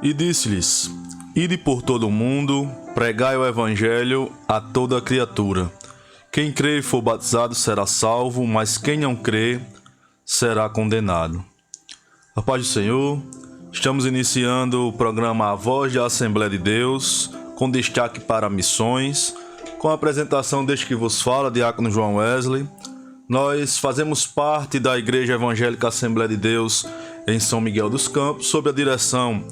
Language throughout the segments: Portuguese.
E disse-lhes: Ide por todo o mundo, pregai o evangelho a toda criatura. Quem crê e for batizado será salvo, mas quem não crê será condenado. A paz do Senhor. Estamos iniciando o programa A Voz da Assembleia de Deus, com destaque para missões, com a apresentação deste que vos fala, Diácono João Wesley. Nós fazemos parte da Igreja Evangélica Assembleia de Deus em São Miguel dos Campos, sob a direção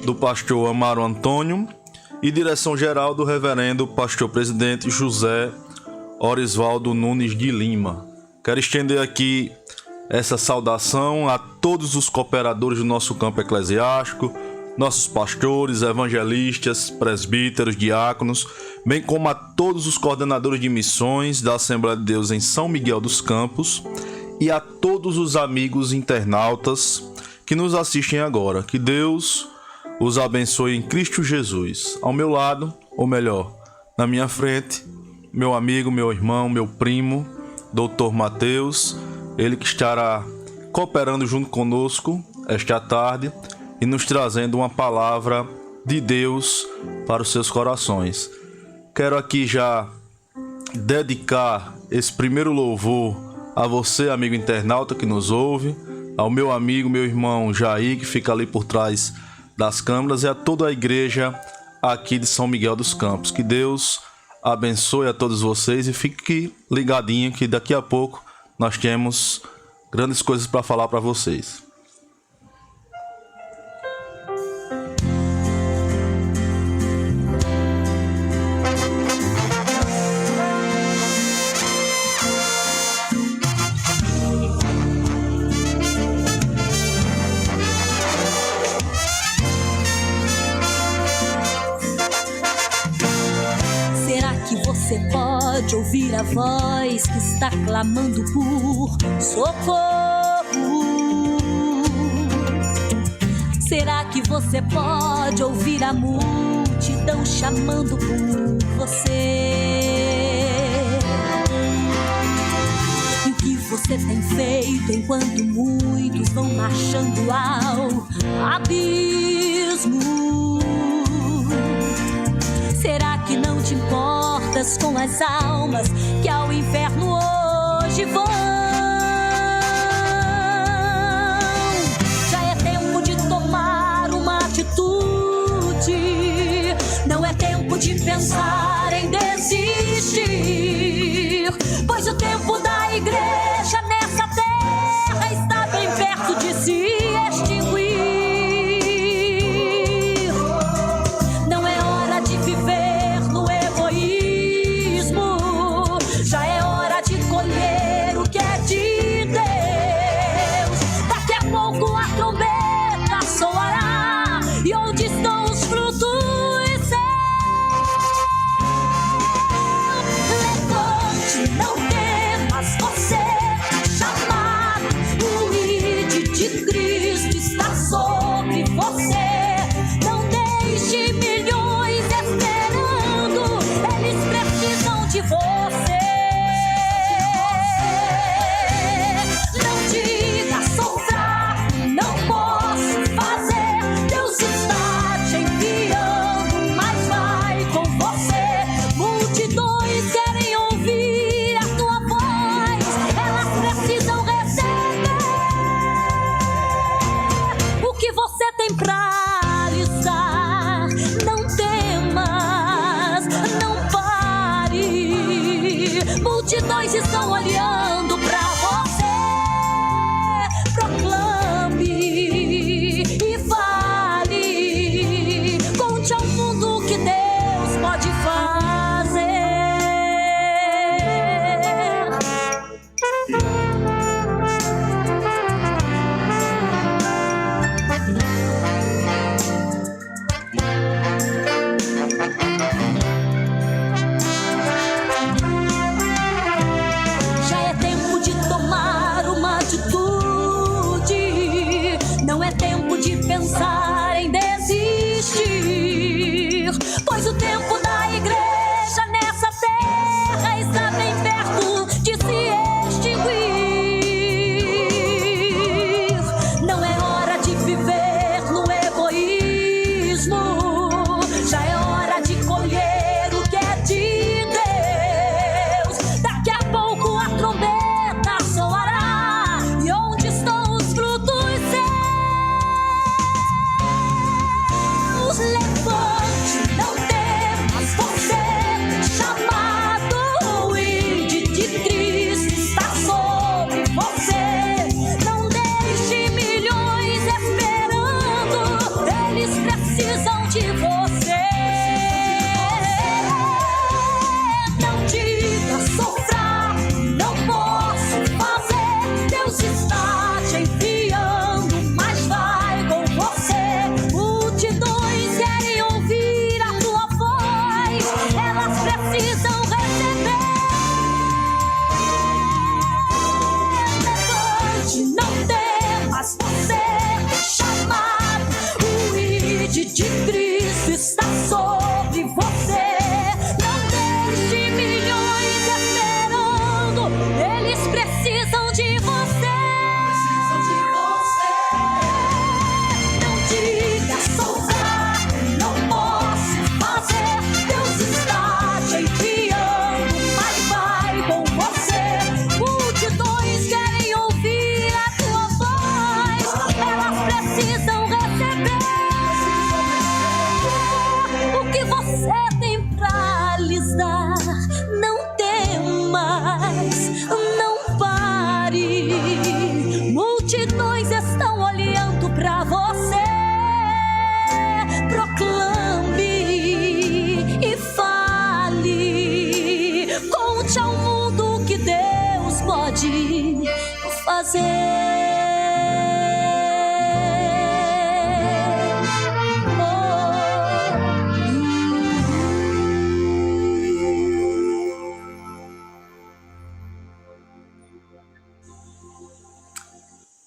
do pastor Amaro Antônio e direção geral do reverendo pastor presidente José Orisvaldo Nunes de Lima. Quero estender aqui essa saudação a todos os cooperadores do nosso campo eclesiástico, nossos pastores, evangelistas, presbíteros, diáconos, bem como a todos os coordenadores de missões da Assembleia de Deus em São Miguel dos Campos e a todos os amigos internautas que nos assistem agora. Que Deus os abençoe em Cristo Jesus. Ao meu lado, ou melhor, na minha frente, meu amigo, meu irmão, meu primo, Dr. Mateus, ele que estará cooperando junto conosco esta tarde e nos trazendo uma palavra de Deus para os seus corações. Quero aqui já dedicar esse primeiro louvor a você, amigo internauta que nos ouve, ao meu amigo, meu irmão Jair, que fica ali por trás das câmeras, e a toda a igreja aqui de São Miguel dos Campos. Que Deus abençoe a todos vocês e fique ligadinho que daqui a pouco nós temos grandes coisas para falar para vocês. Você pode ouvir a voz que está clamando por socorro? Será que você pode ouvir a multidão chamando por você? E o que você tem feito enquanto muitos vão marchando ao abismo? Será que não te importas com as almas que ao inferno hoje vão? Já é tempo de tomar uma atitude, não é tempo de pensar em desistir, pois o tempo da igreja nessa terra está bem perto de se extinguir. Levante, não temas, você tempo da igreja nessa terra está bem perto de se extinguir. Não é hora de viver no egoísmo, já é hora de colher o que é de Deus. Daqui a pouco a trombeta soará, e onde estão os frutos seus? Levante, não temas, você é chamado, o índio de Cristo está sobre você. Não deixe milhões esperando, eles precisam de você. Não diga sofrer, não posso fazer, Deus está te enviando, mas vai com você. Multidões querem ouvir a tua voz, elas precisam receber. Levante, não temas, você é chamado, o índio de Cristo está sobre você. Não deixe milhões esperando, eles precisam de você. Não diga sofrer, não posso fazer, Deus está te enviando, mas vai com você. Multidões querem ouvir a tua voz, elas precisam receber o que você tem pra lhes dar. Não temas, não pare, multidões estão olhando pra você. Proclame e fale, conte ao mundo o que Deus pode fazer.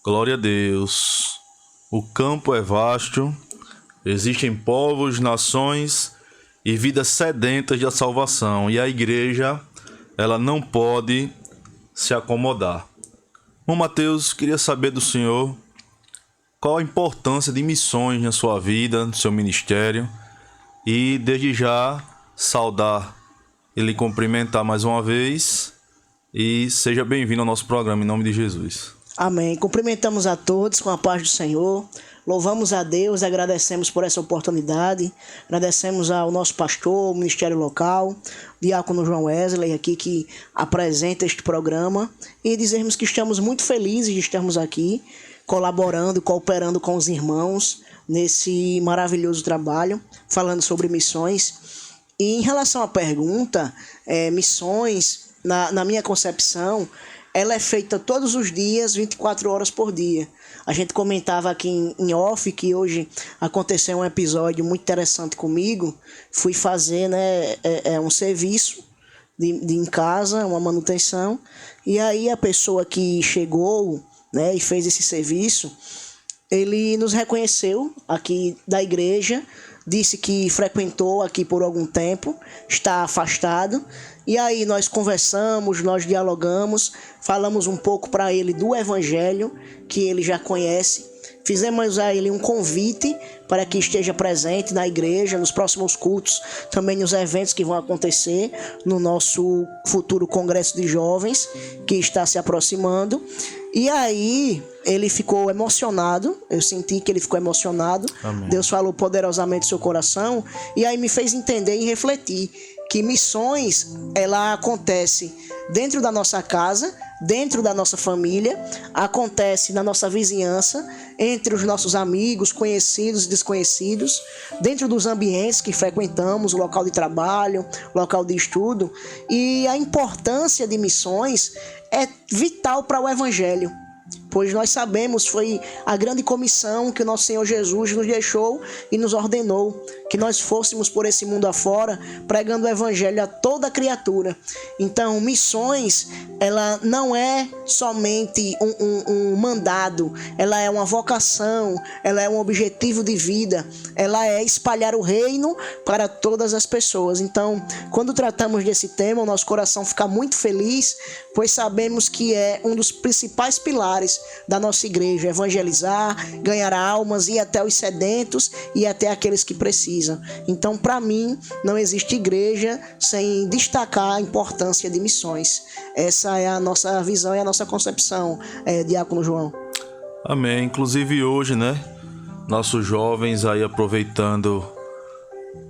Glória a Deus. O campo é vasto, existem povos, nações e vidas sedentas da salvação, e a igreja, ela não pode se acomodar. Bom, Mateus, queria saber do senhor qual a importância de missões na sua vida, no seu ministério, e desde já saudar e lhe cumprimentar mais uma vez, e seja bem-vindo ao nosso programa, em nome de Jesus. Amém. Cumprimentamos a todos com a paz do Senhor. Louvamos a Deus, agradecemos por essa oportunidade. Agradecemos ao nosso pastor, o Ministério Local, o diácono João Wesley, aqui que apresenta este programa. E dizermos que estamos muito felizes de estarmos aqui, colaborando, cooperando com os irmãos nesse maravilhoso trabalho, falando sobre missões. E em relação à pergunta, missões, na minha concepção, ela é feita todos os dias, 24 horas por dia. A gente comentava aqui em off que hoje aconteceu um episódio muito interessante comigo. Fui fazer um serviço em casa, uma manutenção. E aí a pessoa que chegou, e fez esse serviço, ele nos reconheceu aqui da igreja, disse que frequentou aqui por algum tempo, está afastado. E aí nós conversamos, nós dialogamos, falamos um pouco para ele do Evangelho, que ele já conhece. Fizemos a ele um convite para que esteja presente na igreja, nos próximos cultos, também nos eventos que vão acontecer no nosso futuro congresso de jovens, que está se aproximando. E aí ele ficou emocionado, eu senti que ele ficou emocionado. Amém. Deus falou poderosamente no seu coração, e aí me fez entender e refletir que missões, ela acontece dentro da nossa casa, dentro da nossa família, acontece na nossa vizinhança, entre os nossos amigos, conhecidos e desconhecidos, dentro dos ambientes que frequentamos, o local de trabalho, local de estudo. E a importância de missões é vital para o Evangelho. pois nós sabemos, foi a grande comissão que o nosso Senhor Jesus nos deixou e nos ordenou, que nós fôssemos por esse mundo afora, pregando o evangelho a toda criatura. Então, missões, ela não é somente um mandado, ela é uma vocação, ela é um objetivo de vida, ela é espalhar o reino para todas as pessoas. Então, quando tratamos desse tema, o nosso coração fica muito feliz, pois sabemos que é um dos principais pilares da nossa igreja: evangelizar, ganhar almas, ir até os sedentos e até aqueles que precisam. Então, para mim, não existe igreja sem destacar a importância de missões. Essa é a nossa visão e a nossa concepção, Diácono João. Amém. Inclusive hoje, nossos jovens aí, aproveitando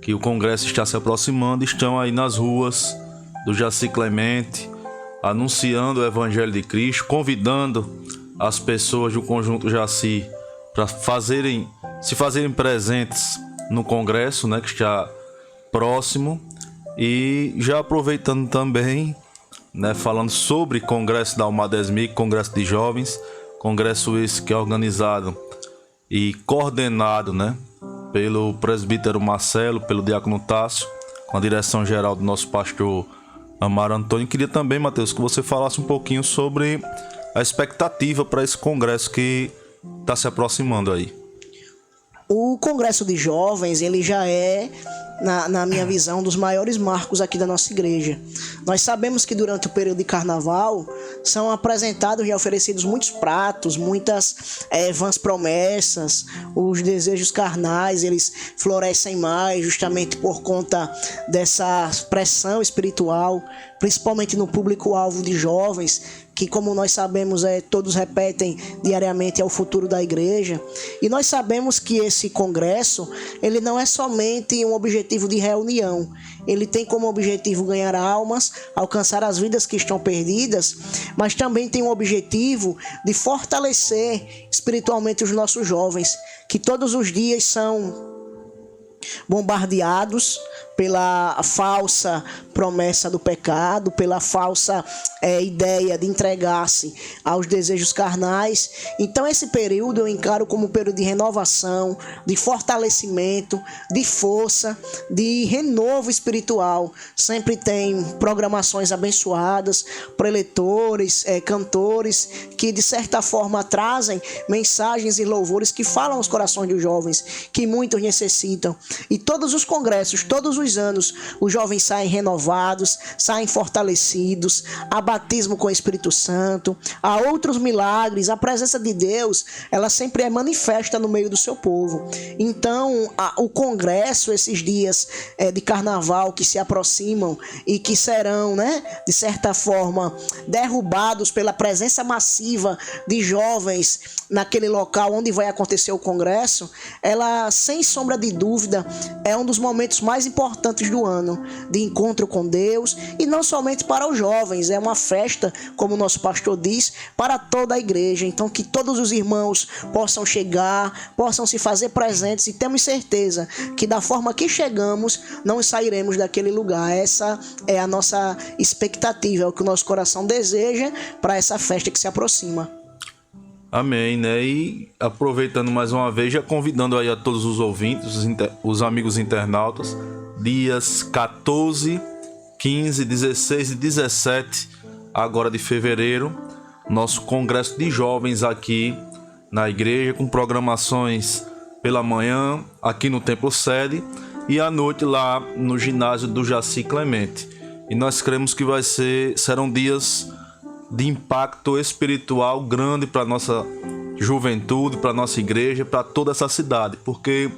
que o congresso está se aproximando, estão aí nas ruas do Jaci Clemente, anunciando o Evangelho de Cristo, convidando as pessoas do Conjunto Jaci para se fazerem presentes no congresso, que está próximo. E já aproveitando também, falando sobre congresso da Almadesmic, congresso de jovens, congresso esse que é organizado e coordenado, pelo presbítero Marcelo, pelo diácono Tássio, com a direção geral do nosso pastor Amaro Antônio. Queria também, Mateus, que você falasse um pouquinho sobre a expectativa para esse congresso que está se aproximando aí. O Congresso de Jovens, ele já é, na minha visão, um dos maiores marcos aqui da nossa igreja. Nós sabemos que durante o período de carnaval são apresentados e oferecidos muitos pratos, muitas vãs promessas, os desejos carnais, eles florescem mais justamente por conta dessa pressão espiritual, principalmente no público-alvo de jovens, que, como nós sabemos, todos repetem diariamente, é o futuro da igreja. E nós sabemos que esse congresso, ele não é somente um objetivo de reunião, ele tem como objetivo ganhar almas, alcançar as vidas que estão perdidas, mas também tem um objetivo de fortalecer espiritualmente os nossos jovens, que todos os dias são bombardeados pela falsa promessa do pecado, pela falsa ideia de entregar-se aos desejos carnais. Então esse período eu encaro como um período de renovação, de fortalecimento, de força, de renovo espiritual. Sempre tem programações abençoadas, preletores, cantores, que de certa forma trazem mensagens e louvores que falam aos corações dos jovens, que muitos necessitam. E todos os congressos, todos os anos, os jovens saem renovados, saem fortalecidos, há batismo com o Espírito Santo, há outros milagres, a presença de Deus, ela sempre é manifesta no meio do seu povo. Então, o congresso, esses dias de carnaval que se aproximam e que serão, de certa forma, derrubados pela presença massiva de jovens naquele local onde vai acontecer o congresso, ela, sem sombra de dúvida, é um dos momentos mais importantes do ano, de encontro com Deus, e não somente para os jovens, é uma festa, como o nosso pastor diz, para toda a igreja. Então que todos os irmãos possam chegar, possam se fazer presentes, e temos certeza que da forma que chegamos, não sairemos daquele lugar. Essa é a nossa expectativa, é o que o nosso coração deseja para essa festa que se aproxima. Amém, E aproveitando mais uma vez, já convidando aí a todos os ouvintes, os amigos internautas, dias 14, 15, 16 e 17 agora de fevereiro, nosso congresso de jovens aqui na igreja, com programações pela manhã aqui no Templo Sede e à noite lá no ginásio do Jaci Clemente. E nós cremos que serão dias de impacto espiritual grande para a nossa juventude, para a nossa igreja, para toda essa cidade, porque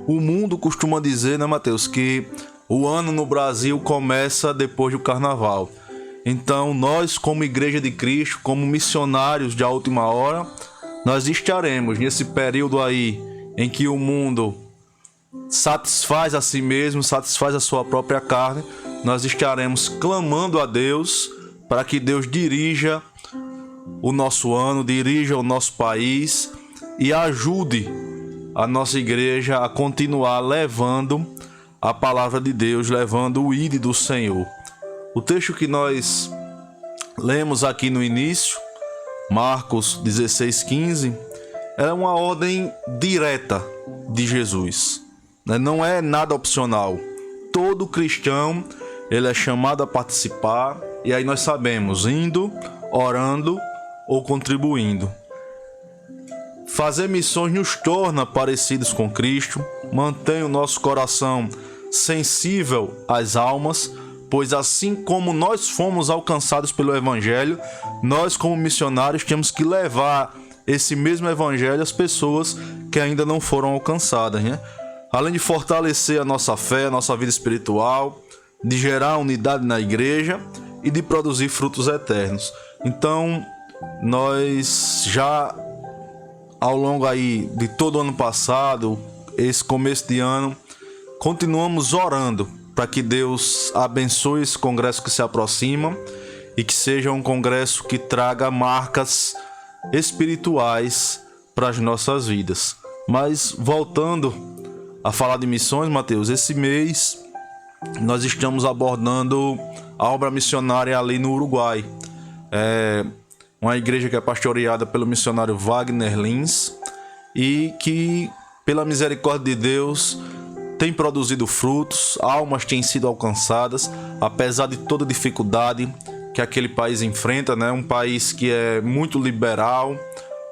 o mundo costuma dizer, Mateus, que o ano no Brasil começa depois do carnaval. Então nós, como Igreja de Cristo, como missionários de última hora, nós estaremos nesse período aí em que o mundo satisfaz a si mesmo, satisfaz a sua própria carne. Nós estaremos clamando a Deus para que Deus dirija o nosso ano, dirija o nosso país e ajude a nossa igreja a continuar levando a palavra de Deus, levando o ID do Senhor. O texto que nós lemos aqui no início Marcos 16,15, é uma ordem direta de Jesus, né? Não é nada opcional. Todo cristão ele é chamado a participar, e aí nós sabemos, indo, orando ou contribuindo. Fazer missões nos torna parecidos com Cristo, mantém o nosso coração sensível às almas, pois assim como nós fomos alcançados pelo Evangelho, nós como missionários temos que levar esse mesmo Evangelho às pessoas que ainda não foram alcançadas, né? Além de fortalecer a nossa fé, a nossa vida espiritual, de gerar unidade na igreja e de produzir frutos eternos. Então, nós já ao longo aí de todo o ano passado, esse começo de ano, continuamos orando para que Deus abençoe esse congresso que se aproxima e que seja um congresso que traga marcas espirituais para as nossas vidas. Mas voltando a falar de missões, Mateus, esse mês nós estamos abordando a obra missionária ali no Uruguai. Uma igreja que é pastoreada pelo missionário Wagner Lins e que, pela misericórdia de Deus, tem produzido frutos, almas têm sido alcançadas, apesar de toda dificuldade que aquele país enfrenta, né? Um país que é muito liberal,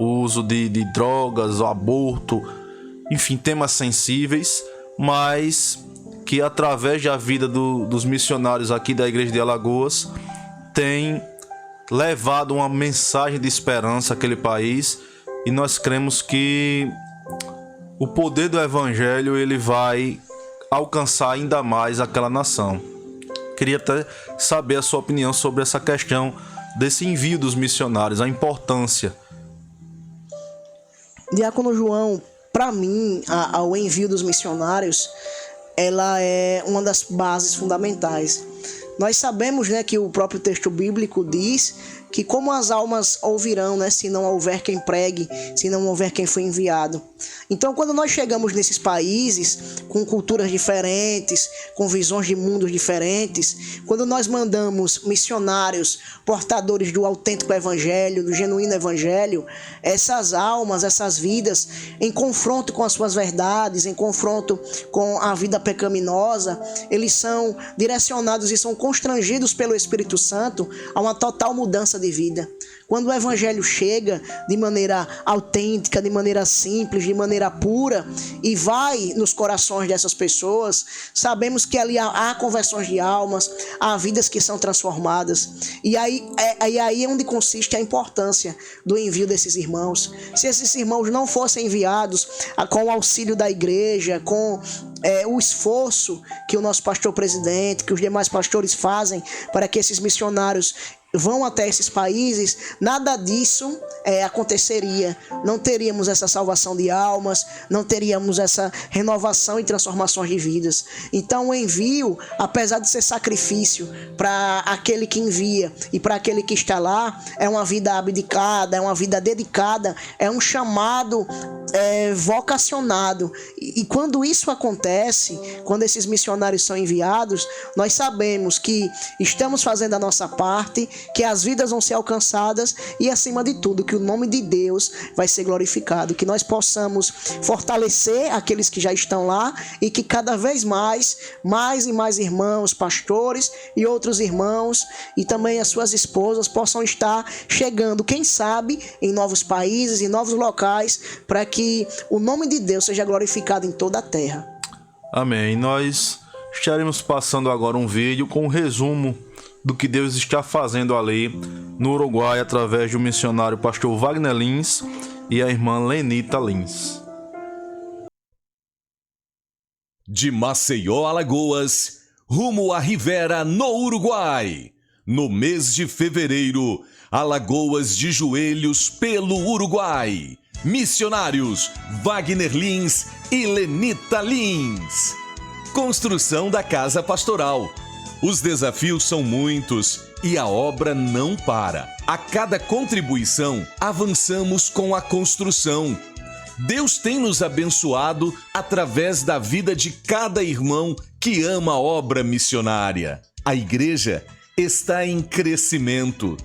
o uso de drogas, o aborto, enfim, temas sensíveis, mas que através da vida dos missionários aqui da Igreja de Alagoas tem levado uma mensagem de esperança àquele país, e nós cremos que o poder do Evangelho ele vai alcançar ainda mais aquela nação. Queria até saber a sua opinião sobre essa questão desse envio dos missionários, a importância. Diácono João, para mim, o envio dos missionários, ela é uma das bases fundamentais. Nós sabemos, né, que o próprio texto bíblico diz que como as almas ouvirão, né, se não houver quem pregue, se não houver quem foi enviado. Então, quando nós chegamos nesses países, com culturas diferentes, com visões de mundos diferentes, quando nós mandamos missionários, portadores do autêntico evangelho, do genuíno evangelho, essas almas, essas vidas, em confronto com as suas verdades, em confronto com a vida pecaminosa, eles são direcionados e são constrangidos pelo Espírito Santo a uma total mudança de vida. Quando o evangelho chega de maneira autêntica, de maneira simples, de maneira pura e vai nos corações dessas pessoas, sabemos que ali há conversões de almas, há vidas que são transformadas. E aí é onde consiste a importância do envio desses irmãos. Se esses irmãos não fossem enviados com o auxílio da igreja, com o esforço que o nosso pastor presidente, que os demais pastores fazem para que esses missionários vão até esses países, nada disso aconteceria. Não teríamos essa salvação de almas, não teríamos essa renovação e transformações de vidas. Então o envio, apesar de ser sacrifício para aquele que envia e para aquele que está lá, é uma vida abdicada, é uma vida dedicada, é um chamado vocacionado. E quando isso acontece, quando esses missionários são enviados, nós sabemos que estamos fazendo a nossa parte, que as vidas vão ser alcançadas e, acima de tudo, que o nome de Deus vai ser glorificado, que nós possamos fortalecer aqueles que já estão lá e que cada vez mais e mais irmãos, pastores e outros irmãos e também as suas esposas possam estar chegando, quem sabe, em novos países, em novos locais, para que o nome de Deus seja glorificado em toda a terra. Amém. Nós estaremos passando agora um vídeo com um resumo do que Deus está fazendo ali no Uruguai através do missionário pastor Wagner Lins e a irmã Lenita Lins. De Maceió, Alagoas, rumo à Rivera, no Uruguai. No mês de fevereiro, Alagoas de joelhos pelo Uruguai. Missionários Wagner Lins e Lenita Lins. Construção da Casa Pastoral. Os desafios são muitos e a obra não para. A cada contribuição, avançamos com a construção. Deus tem nos abençoado através da vida de cada irmão que ama a obra missionária. A igreja está em crescimento.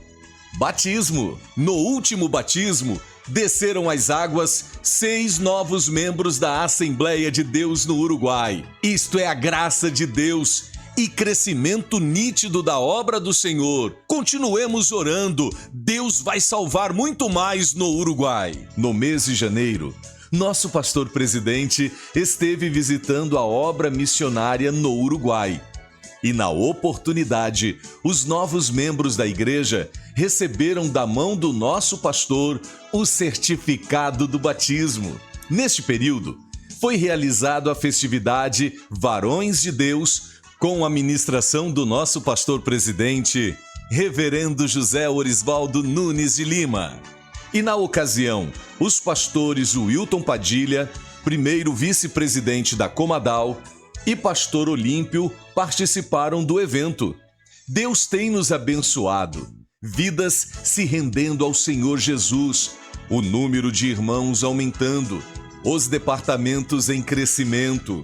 Batismo. No último batismo, desceram às águas 6 novos membros da Assembleia de Deus no Uruguai. Isto é a graça de Deus e crescimento nítido da obra do Senhor. Continuemos orando. Deus vai salvar muito mais no Uruguai. No mês de janeiro, nosso pastor presidente esteve visitando a obra missionária no Uruguai. E na oportunidade, os novos membros da igreja receberam da mão do nosso pastor o certificado do batismo. Neste período, foi realizada a festividade Varões de Deus com a ministração do nosso pastor presidente, Reverendo José Orisvaldo Nunes de Lima. E na ocasião, os pastores Wilton Padilha, primeiro vice-presidente da Comadal, e pastor Olímpio participaram do evento. Deus tem nos abençoado, vidas se rendendo ao Senhor Jesus, o número de irmãos aumentando, os departamentos em crescimento.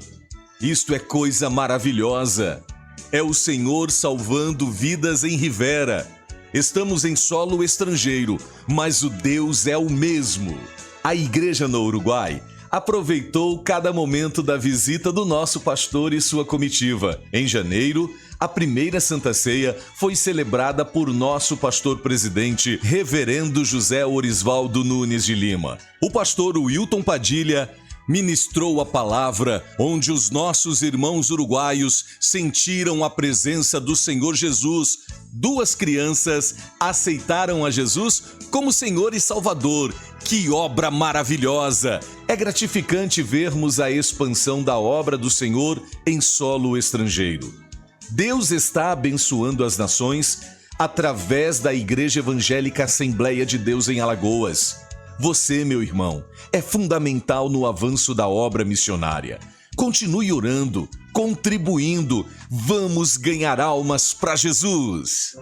Isto é coisa maravilhosa. É o Senhor salvando vidas em Rivera. Estamos em solo estrangeiro, mas o Deus é o mesmo. A igreja no Uruguai aproveitou cada momento da visita do nosso pastor e sua comitiva. Em janeiro, a primeira Santa Ceia foi celebrada por nosso pastor presidente, Reverendo José Orisvaldo Nunes de Lima. O pastor Wilton Padilha ministrou a palavra, onde os nossos irmãos uruguaios sentiram a presença do Senhor Jesus. 2 crianças aceitaram a Jesus como Senhor e Salvador. Que obra maravilhosa! É gratificante vermos a expansão da obra do Senhor em solo estrangeiro. Deus está abençoando as nações através da Igreja Evangélica Assembleia de Deus em Alagoas. Você, meu irmão, é fundamental no avanço da obra missionária. Continue orando, contribuindo. Vamos ganhar almas para Jesus.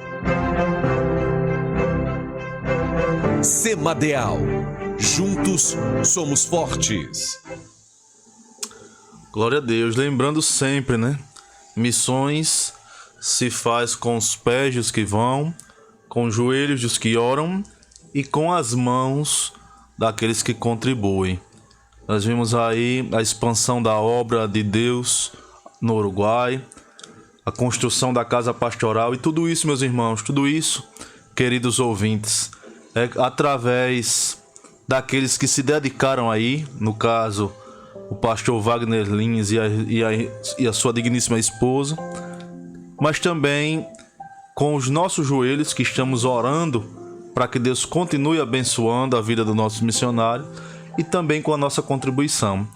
Semadeal. Juntos somos fortes. Glória a Deus. Lembrando sempre, né? Missões se faz com os pés dos que vão, com os joelhos dos que oram e com as mãos daqueles que contribuem. Nós vimos aí a expansão da obra de Deus no Uruguai, a construção da casa pastoral e tudo isso, meus irmãos, tudo isso, queridos ouvintes, é através daqueles que se dedicaram aí, no caso, o pastor Wagner Lins e a sua digníssima esposa, mas também com os nossos joelhos que estamos orando para que Deus continue abençoando a vida do nosso missionário e também com a nossa contribuição.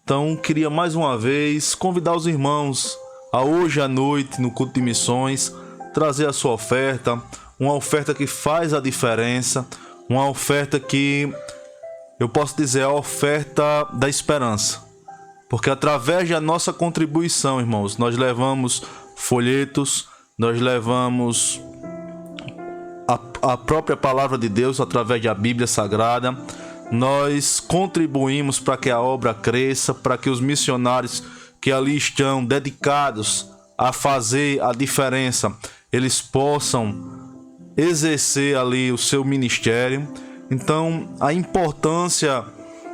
Então, queria mais uma vez convidar os irmãos a hoje à noite, no culto de missões, trazer a sua oferta, uma oferta que faz a diferença, uma oferta que eu posso dizer a oferta da esperança. Porque através da nossa contribuição, irmãos, nós levamos folhetos, nós levamos a própria palavra de Deus através da Bíblia Sagrada. Nós contribuímos para que a obra cresça, para que os missionários que ali estão dedicados a fazer a diferença, eles possam exercer ali o seu ministério. Então, a importância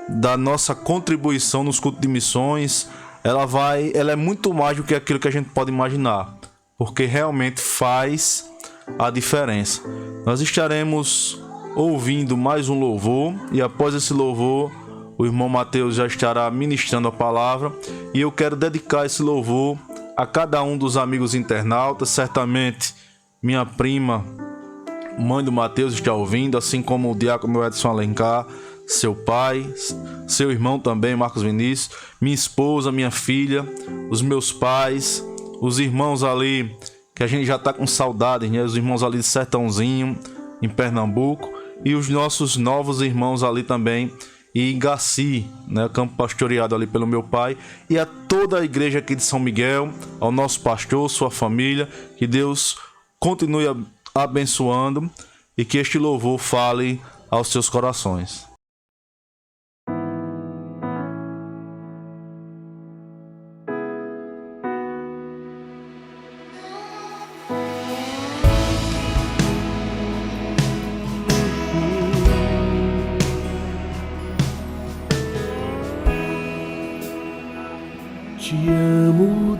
da nossa contribuição nos cultos de missões, ela é muito mais do que aquilo que a gente pode imaginar, porque realmente faz a diferença. Nós estaremos ouvindo mais um louvor e após esse louvor o irmão Mateus já estará ministrando a palavra e eu quero dedicar esse louvor a cada um dos amigos internautas. Certamente minha prima, mãe do Mateus, está ouvindo, assim como o diácono Edson Alencar, seu pai, seu irmão também, Marcos Vinícius, minha esposa, minha filha, os meus pais, os irmãos ali que a gente já está com saudade, né? Os irmãos ali de Sertãozinho, em Pernambuco, e os nossos novos irmãos ali também em Gaci, né? Campo pastoreado ali pelo meu pai, e a toda a igreja aqui de São Miguel, ao nosso pastor, sua família, que Deus continue abençoando e que este louvor fale aos seus corações.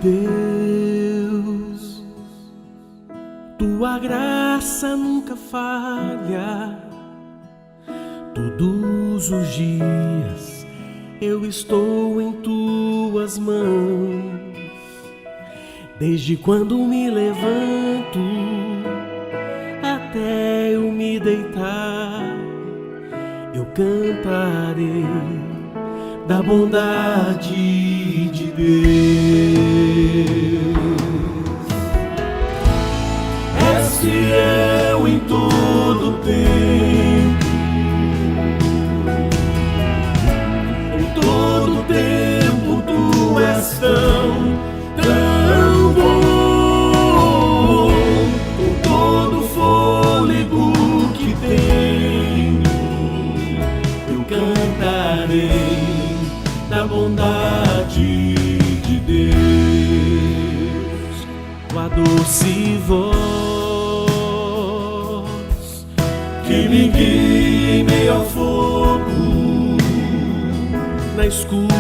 Deus, tua graça nunca falha. Todos os dias eu estou em tuas mãos. Desde quando me levanto até eu me deitar, eu cantarei da bondade de Deus. És fiel em todo tempo, em todo tempo tu és tão bom, com todo fôlego que tenho, eu cantarei da bondade de Deus. Tua doce voz que me guia em meio ao fogo, na escuridão,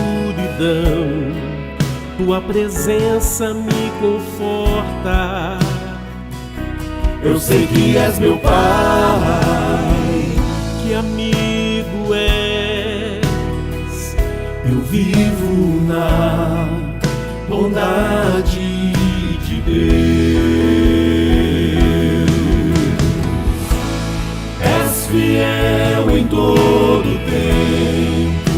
tua presença me conforta. Eu sei que és meu Pai, que amigo és. Eu vivo na bondade de Deus. És fiel em todo tempo,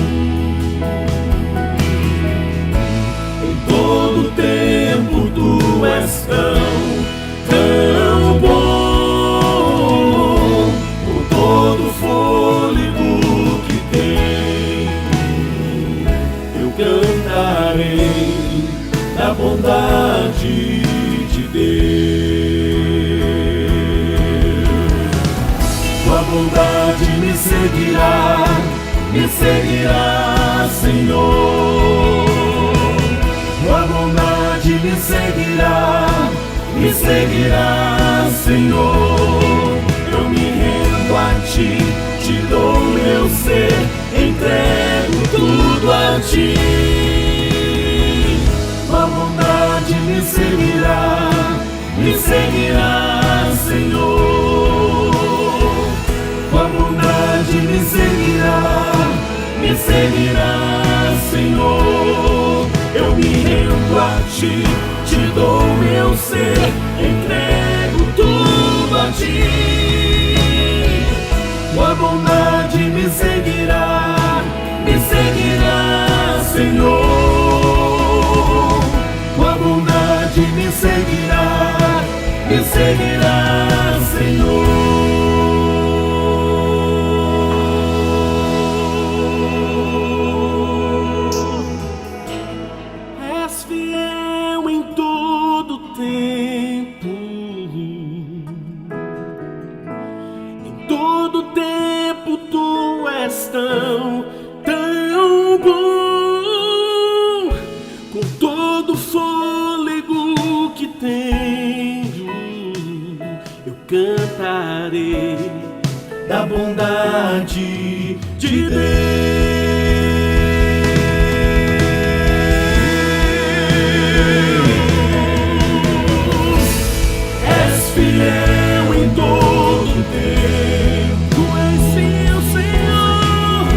todo tempo tu és tão bom, com todo fôlego que tenho, eu cantarei da bondade de Deus. Tua bondade me seguirá, Senhor. Tua bondade me seguirá, Senhor. Eu me rendo a ti, te dou meu ser, entrego tudo a ti. Tua bondade me seguirá, Senhor. Tua bondade me seguirá, Senhor. Eu me rendo a ti, te dou meu ser, entrego tudo a ti. Tua bondade me seguirá, Senhor. Tua bondade me seguirá, Senhor. Tão bom, com todo fôlego que tenho, eu cantarei da bondade de Deus. És fiel em todo tempo, és fiel, Senhor.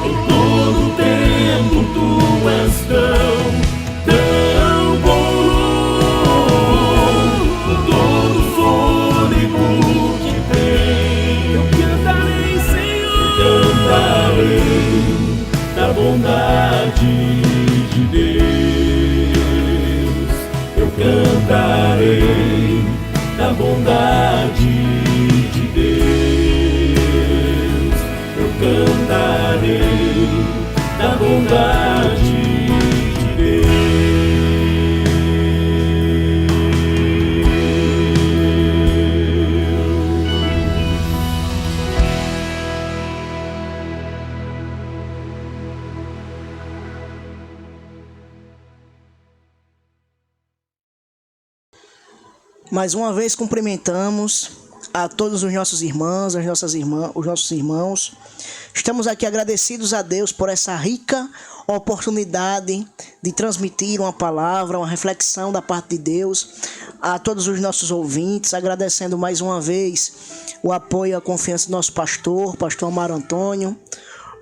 Em todo tempo tu és tão bom, com todo fôlego que tenho, eu cantarei, Senhor, cantarei da bondade de Deus. Eu cantarei da bondade de Deus. Eu cantarei da bondade de Deus. Mais uma vez cumprimentamos a todos os nossos irmãos, as nossas irmãs, os nossos irmãos. Estamos aqui agradecidos a Deus por essa rica oportunidade de transmitir uma palavra, uma reflexão da parte de Deus a todos os nossos ouvintes, agradecendo mais uma vez o apoio e a confiança do nosso pastor Amaro Antônio,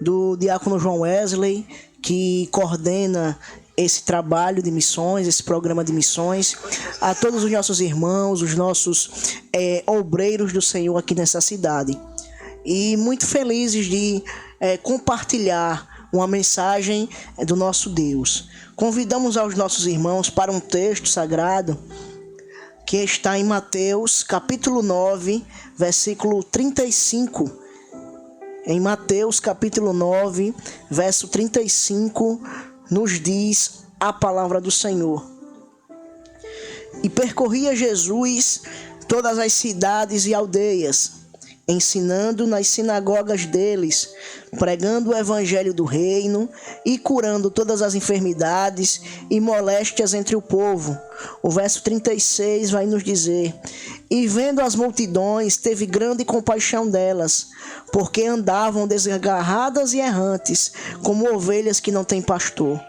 do diácono João Wesley, que coordena esse trabalho de missões, esse programa de missões, a todos os nossos irmãos, os nossos obreiros do Senhor aqui nessa cidade. E muito felizes de compartilhar uma mensagem do nosso Deus. Convidamos aos nossos irmãos para um texto sagrado que está em Mateus, capítulo 9, versículo 35. Em Mateus, capítulo 9, verso 35, nos diz a palavra do Senhor. E percorria Jesus todas as cidades e aldeias, ensinando nas sinagogas deles, pregando o evangelho do reino e curando todas as enfermidades e moléstias entre o povo. O verso 36 vai nos dizer: e vendo as multidões, teve grande compaixão delas, porque andavam desgarradas e errantes, como ovelhas que não têm pastor.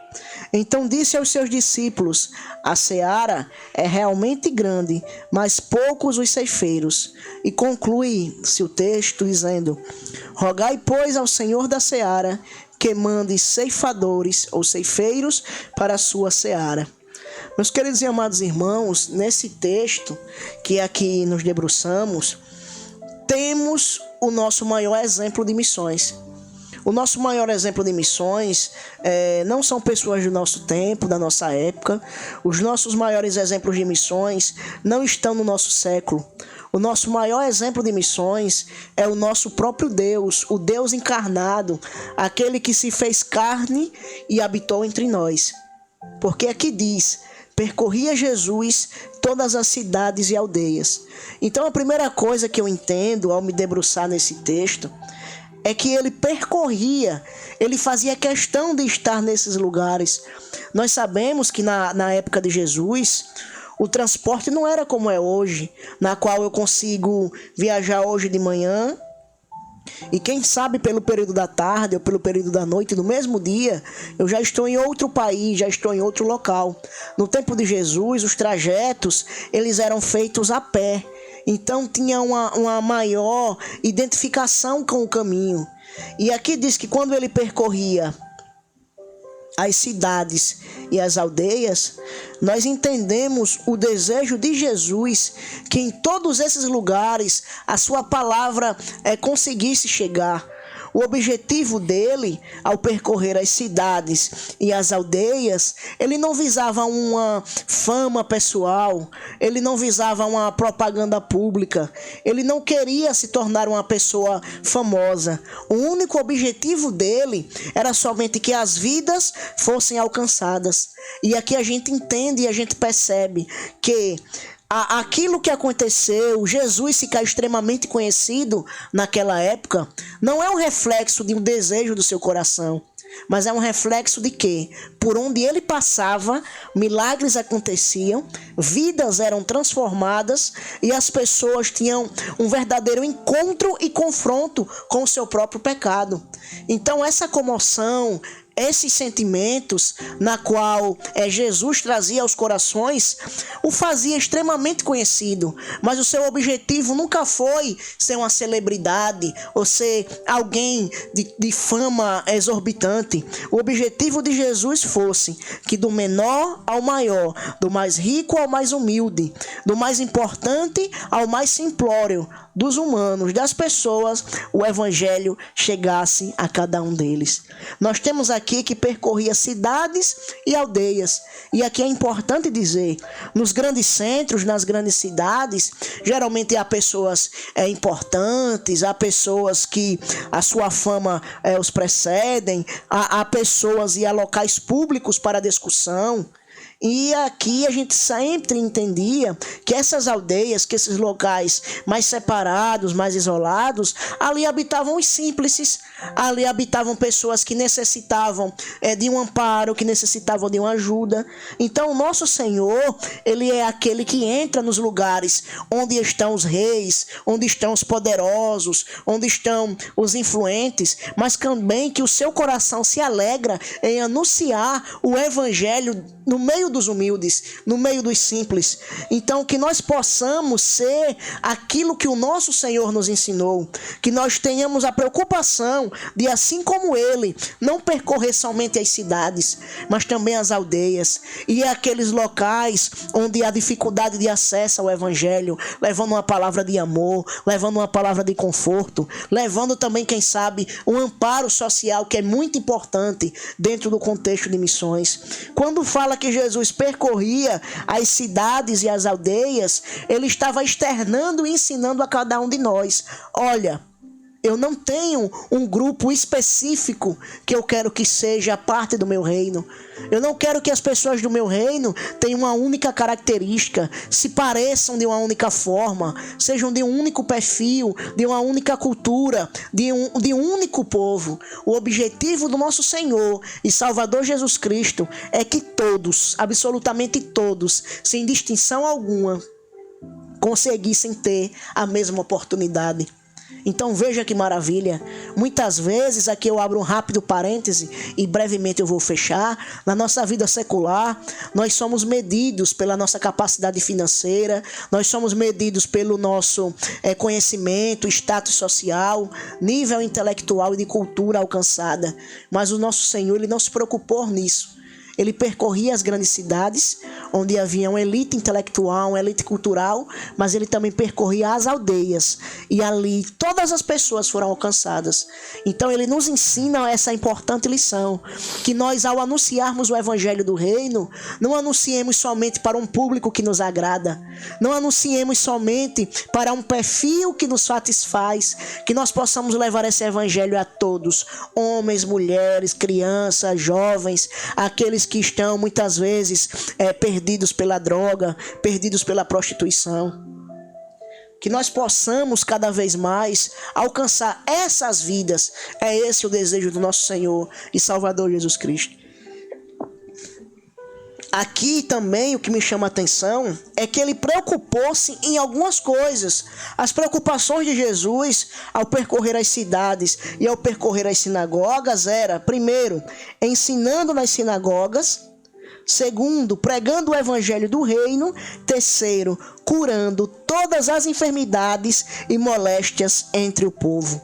Então disse aos seus discípulos: a seara é realmente grande, mas poucos os ceifeiros. E conclui-se o texto dizendo: rogai, pois, ao Senhor da seara que mande ceifadores ou ceifeiros para a sua seara. Meus queridos e amados irmãos, nesse texto que aqui nos debruçamos, temos o nosso maior exemplo de missões. O nosso maior exemplo de missões não são pessoas do nosso tempo, da nossa época. Os nossos maiores exemplos de missões não estão no nosso século. O nosso maior exemplo de missões é o nosso próprio Deus, o Deus encarnado, aquele que se fez carne e habitou entre nós. Porque aqui diz: percorria Jesus todas as cidades e aldeias. Então a primeira coisa que eu entendo ao me debruçar nesse texto é que ele percorria, ele fazia questão de estar nesses lugares. Nós sabemos que na época de Jesus, o transporte não era como é hoje, na qual eu consigo viajar hoje de manhã e quem sabe pelo período da tarde ou pelo período da noite, no mesmo dia, eu já estou em outro país, já estou em outro local. No tempo de Jesus, os trajetos, eles eram feitos a pé. Então tinha uma maior identificação com o caminho. E aqui diz que quando ele percorria as cidades e as aldeias, nós entendemos o desejo de Jesus que em todos esses lugares a sua palavra conseguisse chegar. O objetivo dele, ao percorrer as cidades e as aldeias, ele não visava uma fama pessoal, ele não visava uma propaganda pública, ele não queria se tornar uma pessoa famosa. O único objetivo dele era somente que as vidas fossem alcançadas. E aqui a gente entende e a gente percebe que aquilo que aconteceu, Jesus ficar extremamente conhecido naquela época, não é um reflexo de um desejo do seu coração, mas é um reflexo de que, por onde ele passava, milagres aconteciam, vidas eram transformadas e as pessoas tinham um verdadeiro encontro e confronto com o seu próprio pecado. Então essa comoção, esses sentimentos na qual Jesus trazia aos corações, o fazia extremamente conhecido, mas o seu objetivo nunca foi ser uma celebridade ou ser alguém de fama exorbitante. O objetivo de Jesus fosse que do menor ao maior, do mais rico ao mais humilde, do mais importante ao mais simplório dos humanos, das pessoas, o evangelho chegasse a cada um deles. Nós temos aqui que percorria cidades e aldeias, e aqui é importante dizer, nos grandes centros, nas grandes cidades, geralmente há pessoas importantes, há pessoas que a sua fama os precedem, há pessoas e há locais públicos para discussão. E aqui a gente sempre entendia que essas aldeias, que esses locais mais separados, mais isolados, ali habitavam os simples, Ali habitavam pessoas que necessitavam de um amparo, que necessitavam de uma ajuda. Então o nosso Senhor, ele é aquele que entra nos lugares onde estão os reis, onde estão os poderosos, onde estão os influentes, mas também que o seu coração se alegra em anunciar o evangelho no meio dos humildes, no meio dos simples. Então que nós possamos ser aquilo que o nosso Senhor nos ensinou, que nós tenhamos a preocupação de, assim como ele, não percorrer somente as cidades, mas também as aldeias e aqueles locais onde há dificuldade de acesso ao evangelho, levando uma palavra de amor, levando uma palavra de conforto, levando também, quem sabe, um amparo social que é muito importante dentro do contexto de missões. Quando fala que Jesus percorria as cidades e as aldeias, ele estava externando e ensinando a cada um de nós: olha, eu não tenho um grupo específico que eu quero que seja parte do meu reino. Eu não quero que as pessoas do meu reino tenham uma única característica, se pareçam de uma única forma, sejam de um único perfil, de uma única cultura, de um único povo. O objetivo do nosso Senhor e Salvador Jesus Cristo é que todos, absolutamente todos, sem distinção alguma, conseguissem ter a mesma oportunidade. Então veja que maravilha. Muitas vezes, aqui eu abro um rápido parêntese e brevemente eu vou fechar, na nossa vida secular nós somos medidos pela nossa capacidade financeira, nós somos medidos pelo nosso conhecimento, status social, nível intelectual e de cultura alcançada. Mas o nosso Senhor, ele não se preocupou nisso. Ele percorria as grandes cidades, onde havia uma elite intelectual, uma elite cultural, mas ele também percorria as aldeias, e ali todas as pessoas foram alcançadas. Então ele nos ensina essa importante lição, que nós, ao anunciarmos o evangelho do reino, não anunciemos somente para um público que nos agrada, não anunciemos somente para um perfil que nos satisfaz, que nós possamos levar esse evangelho a todos, homens, mulheres, crianças, jovens, aqueles que estão muitas vezes perdidos pela droga, perdidos pela prostituição. Que nós possamos cada vez mais alcançar essas vidas. É esse o desejo do nosso Senhor e Salvador Jesus Cristo. Aqui também o que me chama a atenção é que ele preocupou-se em algumas coisas. As preocupações de Jesus ao percorrer as cidades e ao percorrer as sinagogas era, primeiro, ensinando nas sinagogas; segundo, pregando o evangelho do reino; terceiro, curando todas as enfermidades e moléstias entre o povo.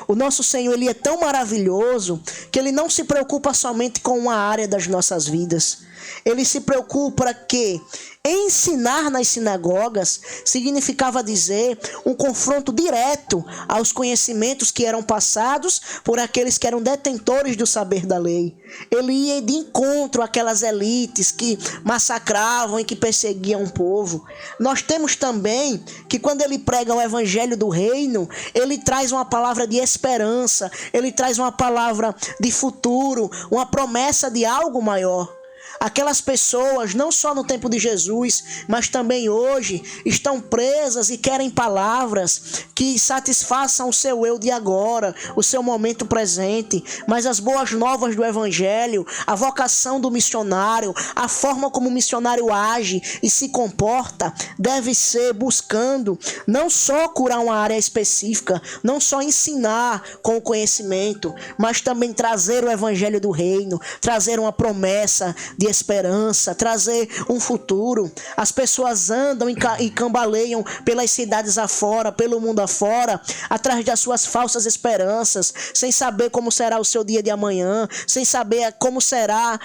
O nosso Senhor, ele é tão maravilhoso que ele não se preocupa somente com uma área das nossas vidas. Ele se preocupa que ensinar nas sinagogas significava dizer um confronto direto aos conhecimentos que eram passados por aqueles que eram detentores do saber da lei. Ele ia de encontro àquelas elites que massacravam e que perseguiam o povo. Nós temos também que quando ele prega o evangelho do reino, ele traz uma palavra de esperança, ele traz uma palavra de futuro, uma promessa de algo maior. Aquelas pessoas, não só no tempo de Jesus, mas também hoje, estão presas e querem palavras que satisfaçam o seu eu de agora, o seu momento presente. Mas as boas novas do evangelho, a vocação do missionário, a forma como o missionário age e se comporta, deve ser buscando não só curar uma área específica, não só ensinar com o conhecimento, mas também trazer o evangelho do reino, trazer uma promessa de esperança, trazer um futuro. As pessoas andam e cambaleiam pelas cidades afora, pelo mundo afora, atrás das suas falsas esperanças, sem saber como será o seu dia de amanhã, sem saber como será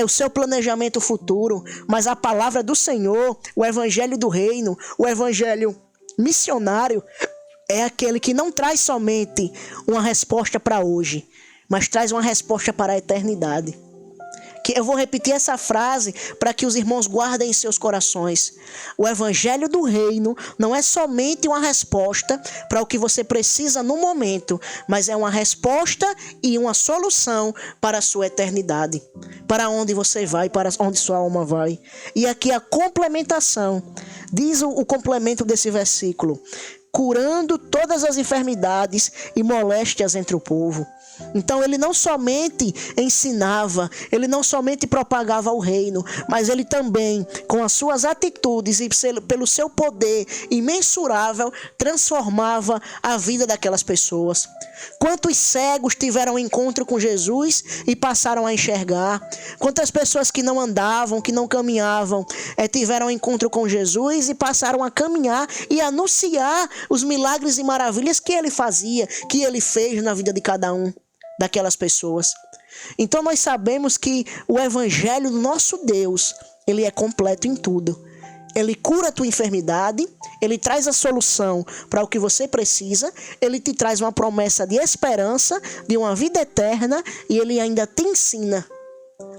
o seu planejamento futuro. Mas a palavra do Senhor, o evangelho do reino, o evangelho missionário, é aquele que não traz somente uma resposta para hoje, mas traz uma resposta para a eternidade. Que eu vou repetir essa frase para que os irmãos guardem em seus corações. O evangelho do reino não é somente uma resposta para o que você precisa no momento, mas é uma resposta e uma solução para a sua eternidade, para onde você vai, para onde sua alma vai. E aqui a complementação, diz o complemento desse versículo: curando todas as enfermidades e moléstias entre o povo. Então ele não somente ensinava, ele não somente propagava o reino, mas ele também, com as suas atitudes e pelo seu poder imensurável, transformava a vida daquelas pessoas. Quantos cegos tiveram encontro com Jesus e passaram a enxergar? Quantas pessoas que não andavam, que não caminhavam, tiveram encontro com Jesus e passaram a caminhar e anunciar os milagres e maravilhas que ele fazia, que ele fez na vida de cada um daquelas pessoas. Então nós sabemos que o evangelho do nosso Deus, ele é completo em tudo. Ele cura a tua enfermidade, ele traz a solução para o que você precisa, ele te traz uma promessa de esperança, de uma vida eterna, e ele ainda te ensina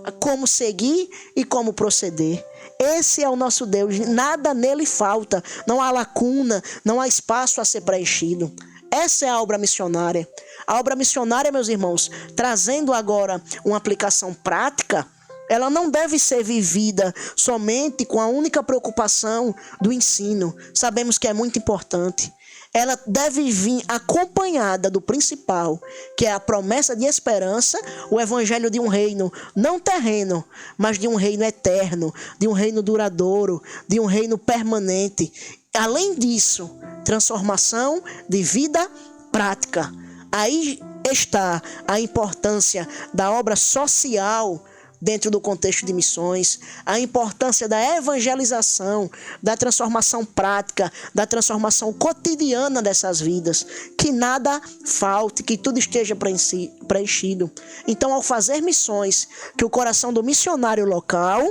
a como seguir e como proceder. Esse é o nosso Deus, nada nele falta, não há lacuna, não há espaço a ser preenchido. Essa é a obra missionária. A obra missionária, meus irmãos, trazendo agora uma aplicação prática, ela não deve ser vivida somente com a única preocupação do ensino. Sabemos que é muito importante. Ela deve vir acompanhada do principal, que é a promessa de esperança, o evangelho de um reino não terreno, mas de um reino eterno, de um reino duradouro, de um reino permanente. Além disso, transformação de vida prática. Aí está a importância da obra social dentro do contexto de missões, a importância da evangelização, da transformação prática, da transformação cotidiana dessas vidas, que nada falte, que tudo esteja preenchido. Então, ao fazer missões, que o coração do missionário local,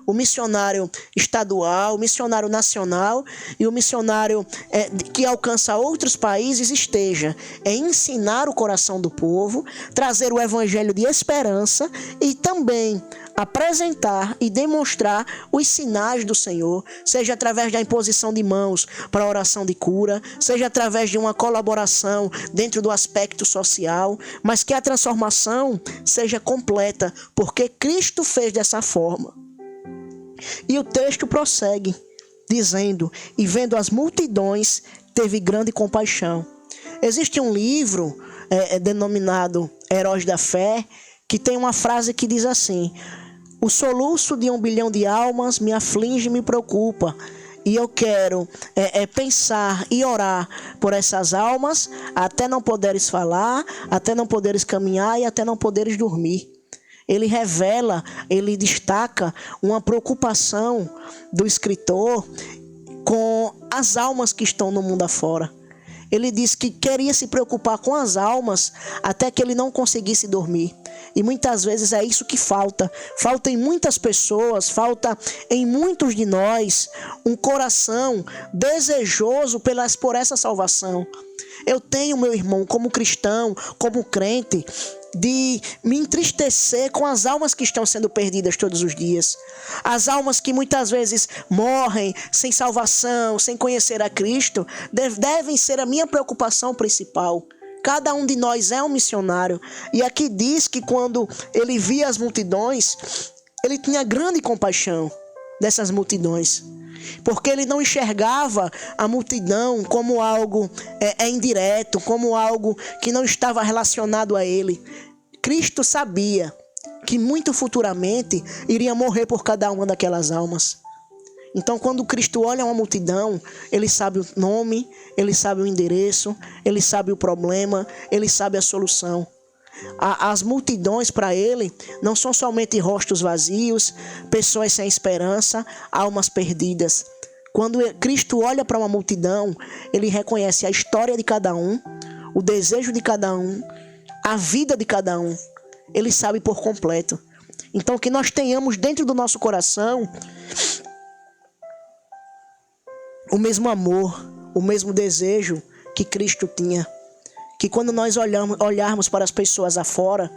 o missionário estadual, o missionário nacional e o missionário que alcança outros países esteja em ensinar o coração do povo, trazer o evangelho de esperança e também apresentar e demonstrar os sinais do Senhor, seja através da imposição de mãos para a oração de cura, seja através de uma colaboração dentro do aspecto social, mas que a transformação seja completa, porque Cristo fez dessa forma. E o texto prossegue, dizendo: e vendo as multidões, teve grande compaixão. Existe um livro denominado Heróis da Fé, que tem uma frase que diz assim: o soluço de 1 bilhão de almas me aflige e me preocupa. E eu quero pensar e orar por essas almas, até não poderes falar, até não poderes caminhar e até não poderes dormir. Ele revela, ele destaca uma preocupação do escritor com as almas que estão no mundo afora. Ele diz que queria se preocupar com as almas até que ele não conseguisse dormir. E muitas vezes é isso que falta. Falta em muitas pessoas, falta em muitos de nós um coração desejoso por essa salvação. Eu tenho, meu irmão, como cristão, como crente, de me entristecer com as almas que estão sendo perdidas todos os dias. As almas que muitas vezes morrem sem salvação, sem conhecer a Cristo, devem ser a minha preocupação principal. Cada um de nós é um missionário. E aqui diz que quando ele via as multidões, ele tinha grande compaixão dessas multidões. Porque ele não enxergava a multidão como algo indireto, como algo que não estava relacionado a ele. Cristo sabia que muito futuramente iria morrer por cada uma daquelas almas. Então, quando Cristo olha uma multidão, ele sabe o nome, ele sabe o endereço, ele sabe o problema, ele sabe a solução. As multidões para ele não são somente rostos vazios, pessoas sem esperança, almas perdidas. Quando Cristo olha para uma multidão, ele reconhece a história de cada um, o desejo de cada um, a vida de cada um. Ele sabe por completo. Então, que nós tenhamos dentro do nosso coração o mesmo amor, o mesmo desejo que Cristo tinha. Que quando nós olharmos para as pessoas afora,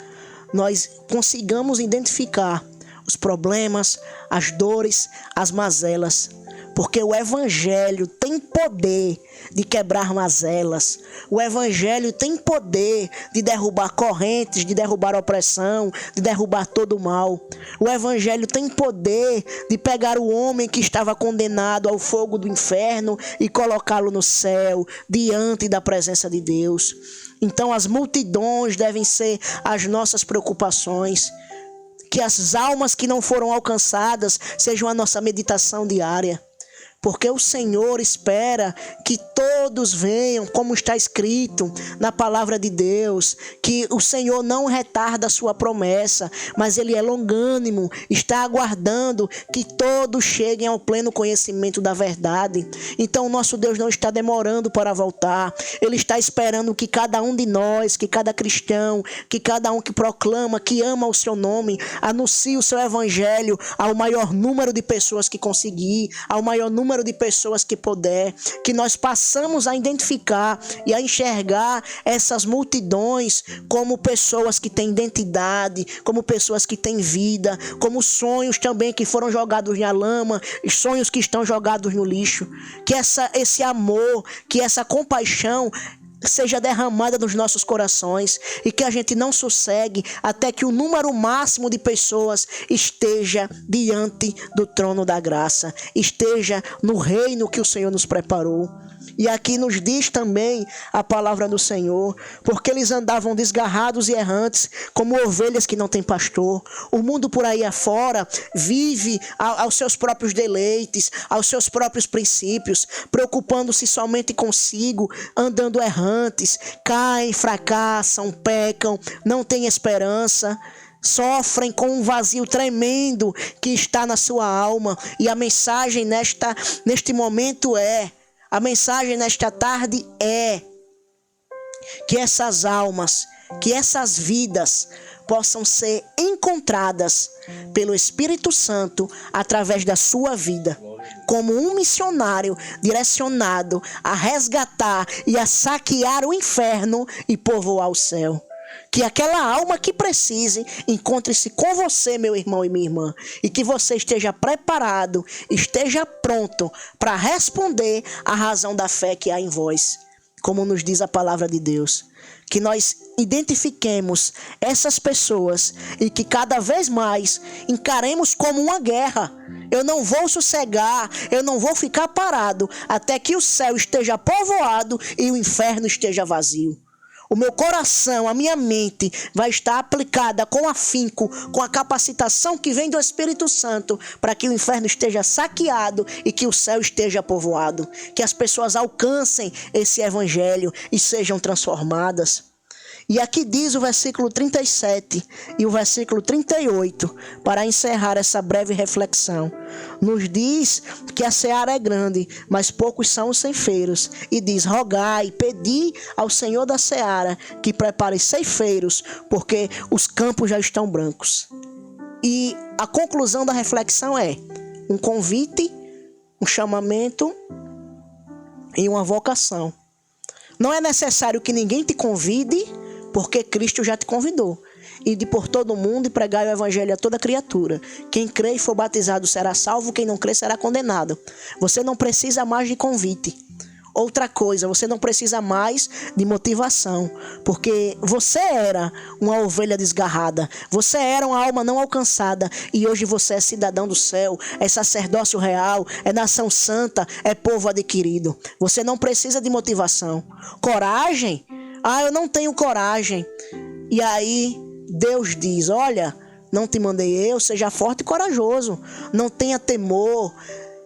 nós consigamos identificar os problemas, as dores, as mazelas. Porque o Evangelho tem poder de quebrar mazelas. O Evangelho tem poder de derrubar correntes, de derrubar opressão, de derrubar todo o mal. O Evangelho tem poder de pegar o homem que estava condenado ao fogo do inferno e colocá-lo no céu, diante da presença de Deus. Então as multidões devem ser as nossas preocupações. Que as almas que não foram alcançadas sejam a nossa meditação diária. Porque o Senhor espera que todos venham, como está escrito na palavra de Deus, que o Senhor não retarda a sua promessa, mas Ele é longânimo, está aguardando que todos cheguem ao pleno conhecimento da verdade. Então o nosso Deus não está demorando para voltar, Ele está esperando que cada um de nós, que cada cristão, que cada um que proclama, que ama o seu nome, anuncie o seu evangelho ao maior número de pessoas que conseguir, ao maior número de pessoas que puder, que nós passamos a identificar e a enxergar essas multidões como pessoas que têm identidade, como pessoas que têm vida, como sonhos também que foram jogados na lama, sonhos que estão jogados no lixo. Que esse amor, que essa compaixão seja derramada nos nossos corações e que a gente não sossegue até que o número máximo de pessoas esteja diante do trono da graça, esteja no reino que o Senhor nos preparou. E aqui nos diz também a palavra do Senhor, porque eles andavam desgarrados e errantes, como ovelhas que não têm pastor. O mundo por aí afora vive aos seus próprios deleites, aos seus próprios princípios, preocupando-se somente consigo, andando errantes, caem, fracassam, pecam, não têm esperança. Sofrem com um vazio tremendo que está na sua alma. E a mensagem neste momento a mensagem nesta tarde é que essas almas, que essas vidas possam ser encontradas pelo Espírito Santo através da sua vida, como um missionário direcionado a resgatar e a saquear o inferno e povoar o céu. Que aquela alma que precise encontre-se com você, meu irmão e minha irmã, e que você esteja preparado, esteja pronto para responder à razão da fé que há em vós, como nos diz a palavra de Deus. Que nós identifiquemos essas pessoas e que cada vez mais encaremos como uma guerra. Eu não vou sossegar, eu não vou ficar parado até que o céu esteja povoado e o inferno esteja vazio. O meu coração, a minha mente vai estar aplicada com afinco, com a capacitação que vem do Espírito Santo, para que o inferno esteja saqueado e que o céu esteja povoado. Que as pessoas alcancem esse evangelho e sejam transformadas. E aqui diz o versículo 37 e o versículo 38, para encerrar essa breve reflexão. Nos diz que a seara é grande, mas poucos são os ceifeiros. E diz: rogai, pedi ao Senhor da seara que prepare ceifeiros, porque os campos já estão brancos. E a conclusão da reflexão é um convite, um chamamento e uma vocação. Não é necessário que ninguém te convide, porque Cristo já te convidou. Ide por todo o mundo e pregai o evangelho a toda criatura. Quem crê e for batizado será salvo, quem não crê será condenado. Você não precisa mais de convite. Outra coisa, você não precisa mais de motivação, porque você era uma ovelha desgarrada, você era uma alma não alcançada, e hoje você é cidadão do céu, é sacerdócio real, é nação santa, é povo adquirido. Você não precisa de motivação. Coragem? Eu não tenho coragem. E aí Deus diz: olha, não te mandei eu, seja forte e corajoso, não tenha temor.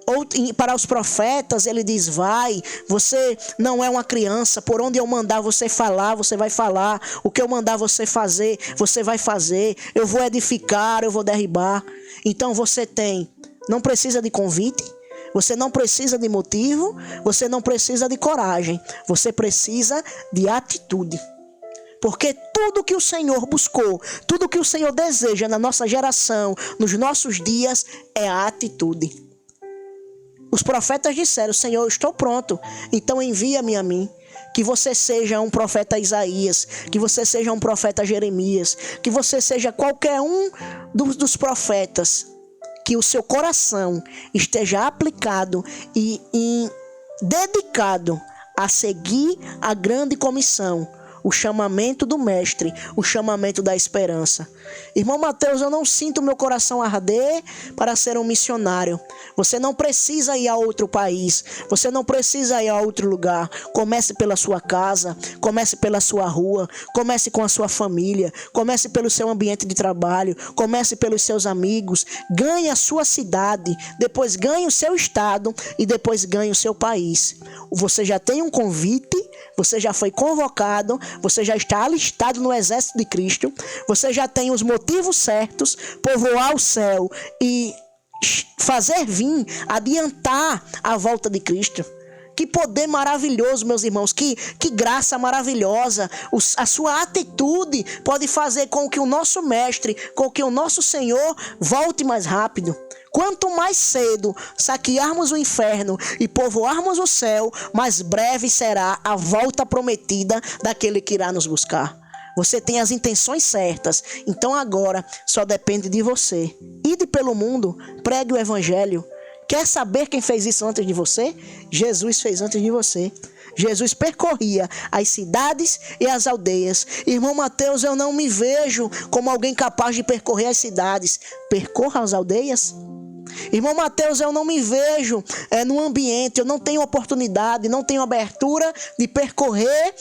Ou para os profetas ele diz: vai, você não é uma criança, por onde eu mandar você falar, você vai falar, o que eu mandar você fazer, você vai fazer, eu vou edificar, eu vou derribar. Então você não precisa de convite, você não precisa de motivo, você não precisa de coragem, você precisa de atitude. Porque tudo que o Senhor buscou, tudo que o Senhor deseja na nossa geração, nos nossos dias, é a atitude. Os profetas disseram: Senhor, eu estou pronto, então envia-me a mim. Que você seja um profeta Isaías, que você seja um profeta Jeremias, que você seja qualquer um dos profetas, que o seu coração esteja aplicado e dedicado a seguir a grande comissão, o chamamento do Mestre, o chamamento da esperança. Irmão Mateus, eu não sinto meu coração arder para ser um missionário. Você não precisa ir a outro país, você não precisa ir a outro lugar. Comece pela sua casa, comece pela sua rua, comece com a sua família, comece pelo seu ambiente de trabalho, comece pelos seus amigos, ganhe a sua cidade, depois ganhe o seu estado e depois ganhe o seu país. Você já tem um convite, você já foi convocado, você já está alistado no exército de Cristo, você já tem os motivos certos, povoar o céu e fazer vir, adiantar a volta de Cristo. Que poder maravilhoso, meus irmãos, que graça maravilhosa. A sua atitude pode fazer com que o nosso Mestre, com que o nosso Senhor volte mais rápido. Quanto mais cedo saquearmos o inferno e povoarmos o céu, mais breve será a volta prometida daquele que irá nos buscar. Você tem as intenções certas, então agora só depende de você. Ide pelo mundo, pregue o evangelho. Quer saber quem fez isso antes de você? Jesus fez antes de você. Jesus percorria as cidades e as aldeias. Irmão Mateus, eu não me vejo como alguém capaz de percorrer as cidades. Percorra as aldeias. Irmão Mateus, eu não me vejo no ambiente, eu não tenho oportunidade, não tenho abertura de percorrer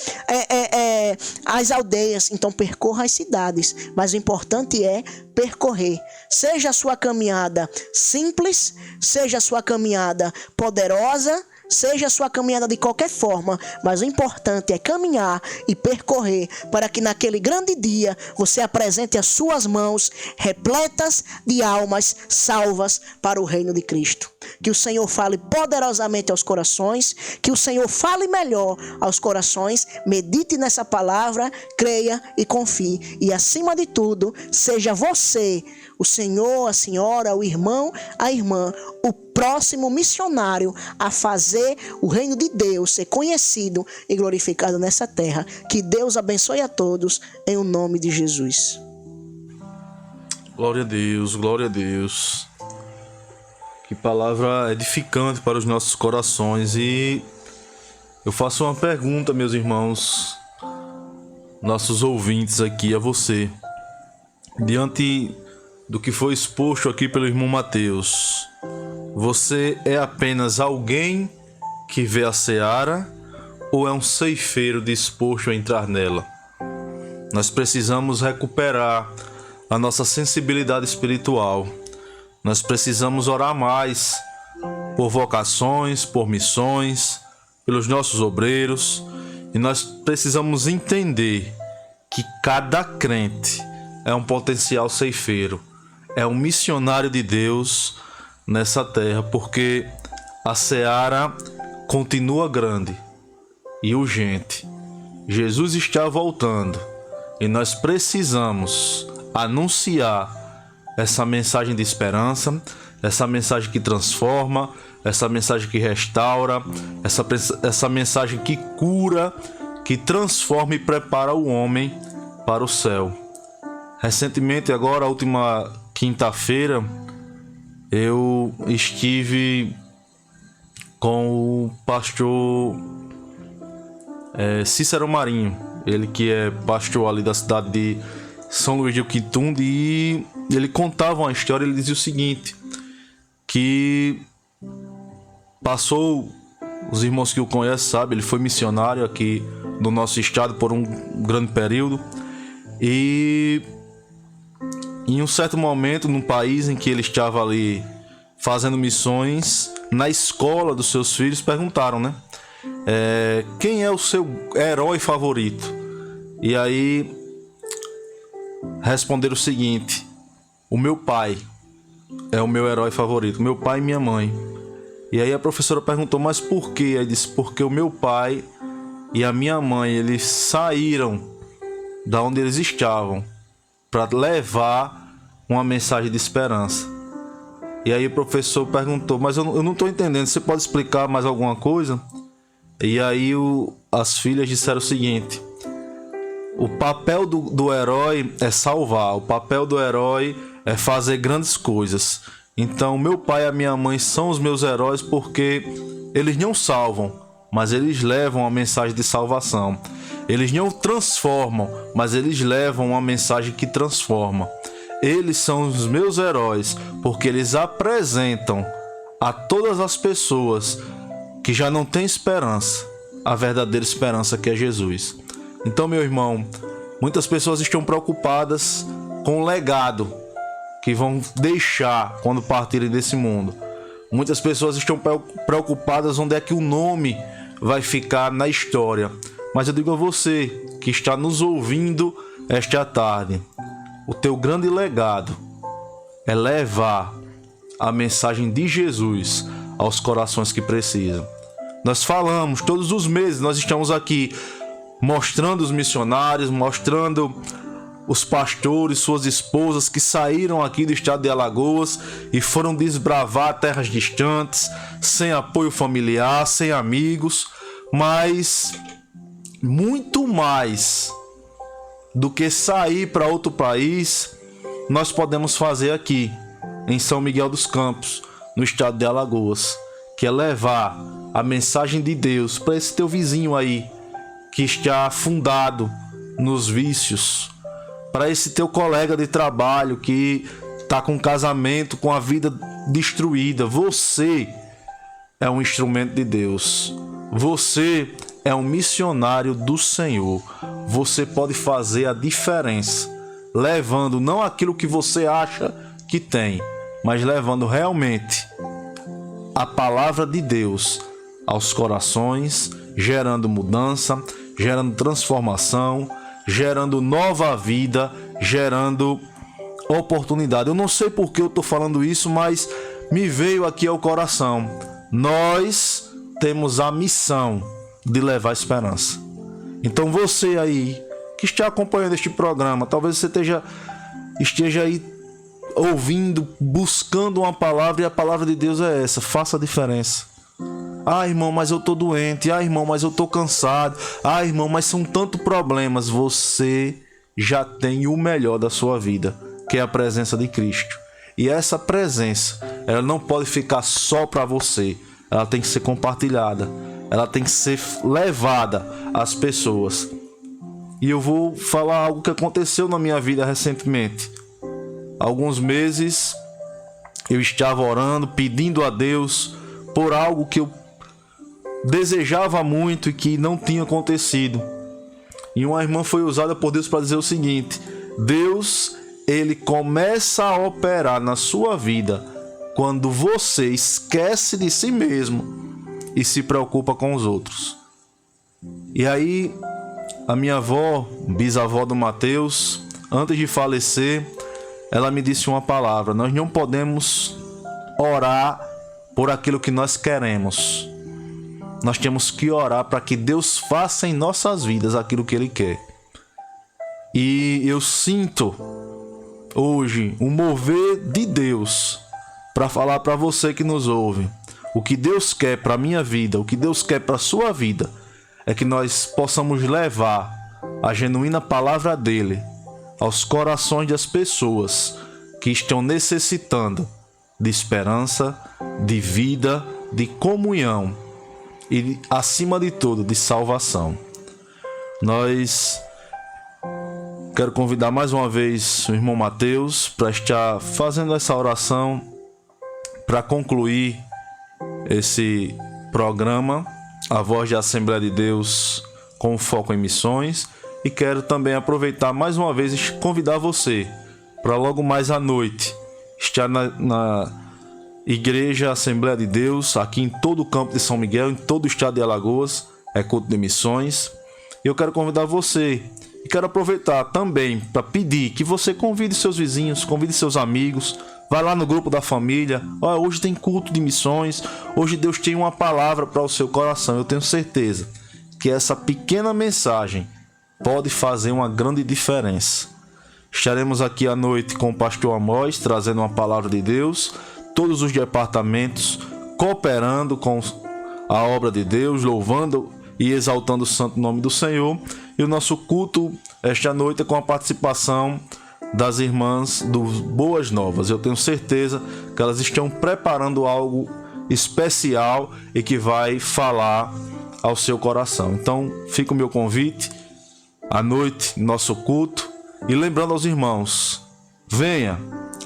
as aldeias. Então percorra as cidades, mas o importante é percorrer. Seja a sua caminhada simples, seja a sua caminhada poderosa, seja a sua caminhada de qualquer forma, mas o importante é caminhar e percorrer para que naquele grande dia você apresente as suas mãos repletas de almas salvas para o reino de Cristo. Que o Senhor fale poderosamente aos corações, que o Senhor fale melhor aos corações, medite nessa palavra, creia e confie. E acima de tudo, seja você, o Senhor, a senhora, o irmão, a irmã, o próximo missionário a fazer o reino de Deus ser conhecido e glorificado nessa terra. Que Deus abençoe a todos em o nome de Jesus. Glória a Deus, glória a Deus. Que palavra edificante para os nossos corações. E eu faço uma pergunta, meus irmãos, nossos ouvintes aqui, a você. Diante do que foi exposto aqui pelo irmão Mateus, você é apenas alguém que vê a seara ou é um ceifeiro disposto a entrar nela? Nós precisamos recuperar a nossa sensibilidade espiritual. Nós precisamos orar mais por vocações, por missões, pelos nossos obreiros. E nós precisamos entender que cada crente é um potencial ceifeiro, é um missionário de Deus nessa terra, porque a seara continua grande e urgente. Jesus está voltando e nós precisamos anunciar essa mensagem de esperança, essa mensagem que transforma, essa mensagem que restaura, essa mensagem que cura, que transforma e prepara o homem para o céu. Recentemente, agora, a última quinta-feira, eu estive com o pastor Cícero Marinho, ele que é pastor ali da cidade de São Luís de Quitunde, e ele contava uma história. Ele dizia o seguinte, que passou, os irmãos que o conhecem sabem, ele foi missionário aqui no nosso estado por um grande período, e em um certo momento, num país em que ele estava ali fazendo missões, na escola dos seus filhos perguntaram, né? Quem é o seu herói favorito? E aí responderam o seguinte: o meu pai é o meu herói favorito, meu pai e minha mãe. E aí a professora perguntou, mas por quê? Aí disse, porque o meu pai e a minha mãe, eles saíram da onde eles estavam para levar uma mensagem de esperança. E aí o professor perguntou, mas eu não estou entendendo, você pode explicar mais alguma coisa? E aí as filhas disseram o seguinte: o papel do herói é salvar, o papel do herói é fazer grandes coisas. Então meu pai e a minha mãe são os meus heróis porque eles não salvam, mas eles levam a mensagem de salvação. Eles não transformam, mas eles levam uma mensagem que transforma. Eles são os meus heróis, porque eles apresentam a todas as pessoas que já não têm esperança, a verdadeira esperança que é Jesus. Então, meu irmão, muitas pessoas estão preocupadas com o legado que vão deixar quando partirem desse mundo. Muitas pessoas estão preocupadas onde é que o nome vai ficar na história. Mas eu digo a você que está nos ouvindo esta tarde, o teu grande legado é levar a mensagem de Jesus aos corações que precisam. Nós falamos todos os meses, nós estamos aqui mostrando os missionários, mostrando os pastores, suas esposas que saíram aqui do estado de Alagoas e foram desbravar terras distantes, sem apoio familiar, sem amigos, mas muito mais do que sair para outro país, nós podemos fazer aqui em São Miguel dos Campos, no estado de Alagoas, que é levar a mensagem de Deus para esse teu vizinho aí que está afundado nos vícios, para esse teu colega de trabalho que está com casamento, com a vida destruída. Você é um instrumento de Deus. Você é um missionário do Senhor. Você pode fazer a diferença, levando não aquilo que você acha que tem, mas levando realmente a palavra de Deus aos corações, gerando mudança, gerando transformação, gerando nova vida, gerando oportunidade. Eu não sei por que eu estou falando isso, mas me veio aqui ao coração. Nós temos a missão de levar esperança. Então você aí que está acompanhando este programa, talvez você esteja aí ouvindo, buscando uma palavra, e a palavra de Deus é essa: faça a diferença. Ah, irmão, mas eu tô doente. Ah, irmão, mas eu tô cansado. Ah, irmão, mas são tantos problemas. Você já tem o melhor da sua vida, que é a presença de Cristo. E essa presença, ela não pode ficar só para você. Ela tem que ser compartilhada. Ela tem que ser levada às pessoas. E eu vou falar algo que aconteceu na minha vida recentemente. Há alguns meses eu estava orando, pedindo a Deus por algo que eu desejava muito e que não tinha acontecido. E uma irmã foi usada por Deus para dizer o seguinte: Deus, ele começa a operar na sua vida quando você esquece de si mesmo e se preocupa com os outros. E aí, a minha avó, bisavó do Mateus, antes de falecer, ela me disse uma palavra: nós não podemos orar por aquilo que nós queremos. Nós temos que orar para que Deus faça em nossas vidas aquilo que Ele quer. E eu sinto hoje um mover de Deus para falar para você que nos ouve. O que Deus quer para a minha vida, o que Deus quer para a sua vida, é que nós possamos levar a genuína palavra dEle aos corações das pessoas que estão necessitando de esperança, de vida, de comunhão e, acima de tudo, de salvação. Quero convidar mais uma vez o irmão Mateus para estar fazendo essa oração para concluir esse programa, A Voz da Assembleia de Deus, com foco em missões. E quero também aproveitar mais uma vez e convidar você para logo mais à noite estar na Igreja Assembleia de Deus, aqui em todo o campo de São Miguel, em todo o estado de Alagoas, é culto de missões. Eu quero convidar você e quero aproveitar também para pedir que você convide seus vizinhos, convide seus amigos, vai lá no grupo da família. Hoje tem culto de missões, hoje Deus tem uma palavra para o seu coração. Eu tenho certeza que essa pequena mensagem pode fazer uma grande diferença. Estaremos aqui à noite com o pastor Amós, trazendo uma palavra de Deus, todos os departamentos cooperando com a obra de Deus, louvando e exaltando o santo nome do Senhor. E o nosso culto esta noite é com a participação das irmãs do Boas Novas. Eu tenho certeza que elas estão preparando algo especial e que vai falar ao seu coração. Então fica o meu convite à noite, nosso culto, e lembrando aos irmãos, venha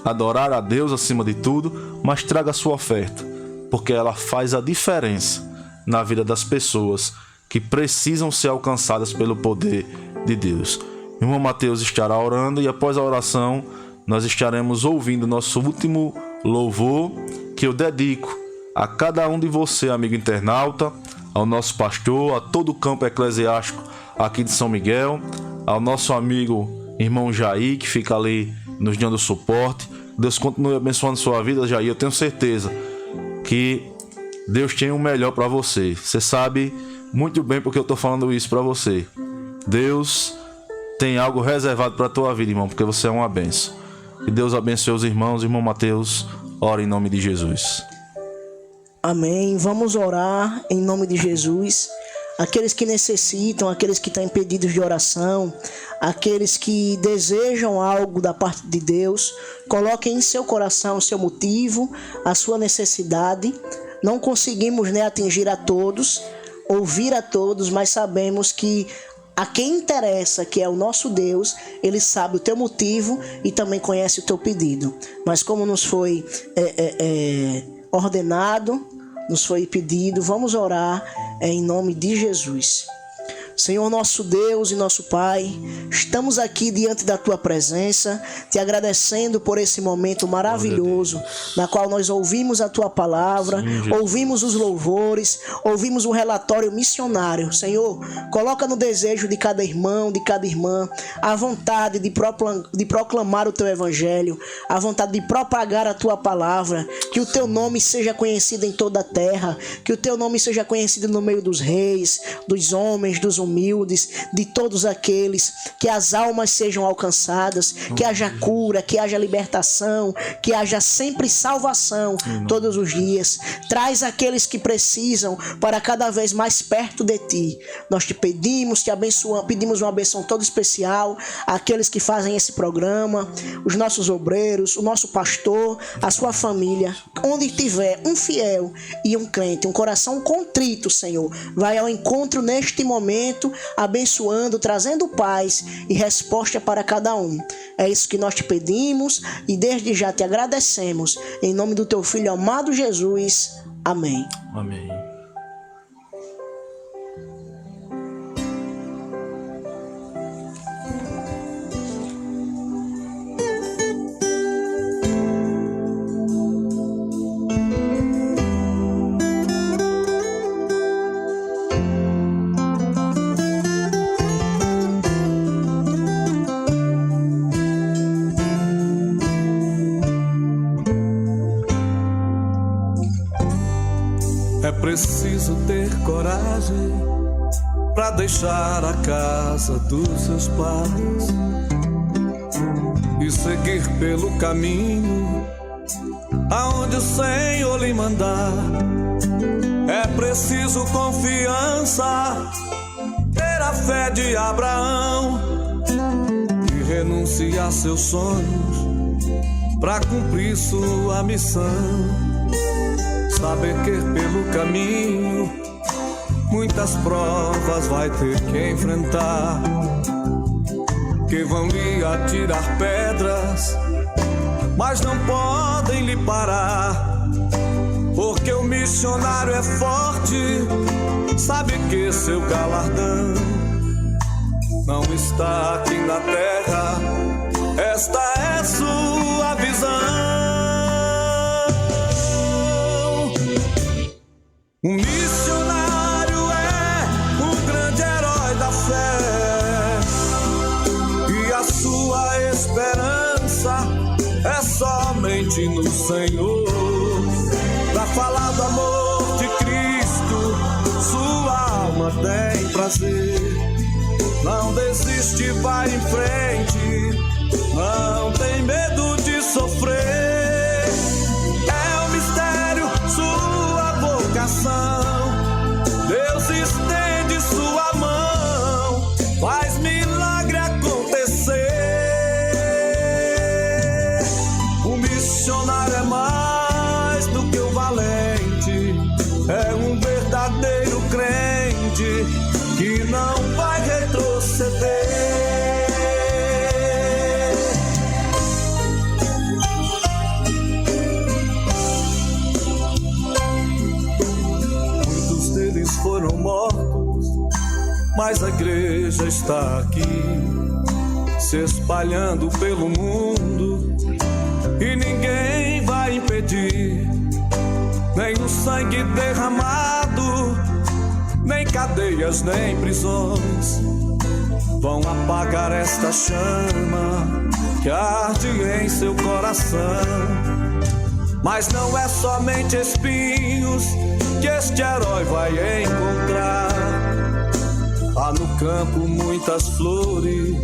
adorar a Deus acima de tudo, mas traga a sua oferta, porque ela faz a diferença na vida das pessoas que precisam ser alcançadas pelo poder de Deus. O irmão Mateus estará orando e após a oração nós estaremos ouvindo nosso último louvor, que eu dedico a cada um de você, amigo internauta, ao nosso pastor, a todo o campo eclesiástico aqui de São Miguel, ao nosso amigo irmão Jair, que fica ali nos dando suporte. Deus continue abençoando sua vida, Jair. Eu tenho certeza que Deus tem o melhor para você. Você sabe muito bem porque eu estou falando isso para você. Deus tem algo reservado para a tua vida, irmão, porque você é uma bênção. Que Deus abençoe os irmãos. Irmão Mateus, ora em nome de Jesus. Amém. Vamos orar em nome de Jesus. Aqueles que necessitam, aqueles que têm pedidos de oração, aqueles que desejam algo da parte de Deus, coloquem em seu coração o seu motivo, a sua necessidade. Não conseguimos, atingir a todos, ouvir a todos, mas sabemos que a quem interessa, que é o nosso Deus, Ele sabe o teu motivo e também conhece o teu pedido. Mas como nos foi ordenado, nos foi pedido, vamos orar em nome de Jesus. Senhor nosso Deus e nosso Pai, estamos aqui diante da Tua presença, te agradecendo por esse momento maravilhoso, na qual nós ouvimos a Tua palavra, ouvimos os louvores, ouvimos o relatório missionário. Senhor, coloca no desejo de cada irmão, de cada irmã, a vontade de proclamar o Teu Evangelho, a vontade de propagar a Tua palavra, que o Teu nome seja conhecido em toda a terra, que o Teu nome seja conhecido no meio dos reis, dos homens, dos humildes, de todos aqueles, que as almas sejam alcançadas, que haja cura, que haja libertação, que haja sempre salvação todos os dias. Traz aqueles que precisam para cada vez mais perto de Ti. Nós te pedimos, te abençoamos, pedimos uma benção toda especial àqueles que fazem esse programa, os nossos obreiros, o nosso pastor, a sua família, onde tiver um fiel e um crente, um coração contrito, Senhor, vai ao encontro neste momento, abençoando, trazendo paz e resposta para cada um. É isso que nós te pedimos e desde já te agradecemos. Em nome do teu Filho amado Jesus. Amém. Amém. É preciso ter coragem pra deixar a casa dos seus pais e seguir pelo caminho aonde o Senhor lhe mandar. É preciso confiança, ter a fé de Abraão e renunciar seus sonhos pra cumprir sua missão. Saber que pelo caminho muitas provas vai ter que enfrentar, que vão lhe atirar pedras, mas não podem lhe parar, porque o missionário é forte, sabe que seu galardão não está aqui na terra. Esta é sua visão. O missionário é o grande herói da fé, e a sua esperança é somente no Senhor. Pra falar do amor de Cristo, sua alma tem prazer. Não desiste, vai em frente, não tem medo de sofrer. É um mistério, sua vocação. Deus estende sua mão, faz milagre acontecer. O missionário é mais do que um valente, é um verdadeiro crente que não vai retroceder. foram mortos, mas a igreja está aqui, se espalhando pelo mundo, e ninguém vai impedir, nem o sangue derramado, nem cadeias, nem prisões vão apagar esta chama que arde em seu coração. Mas não é somente espinhos que este herói vai encontrar. Há no campo muitas flores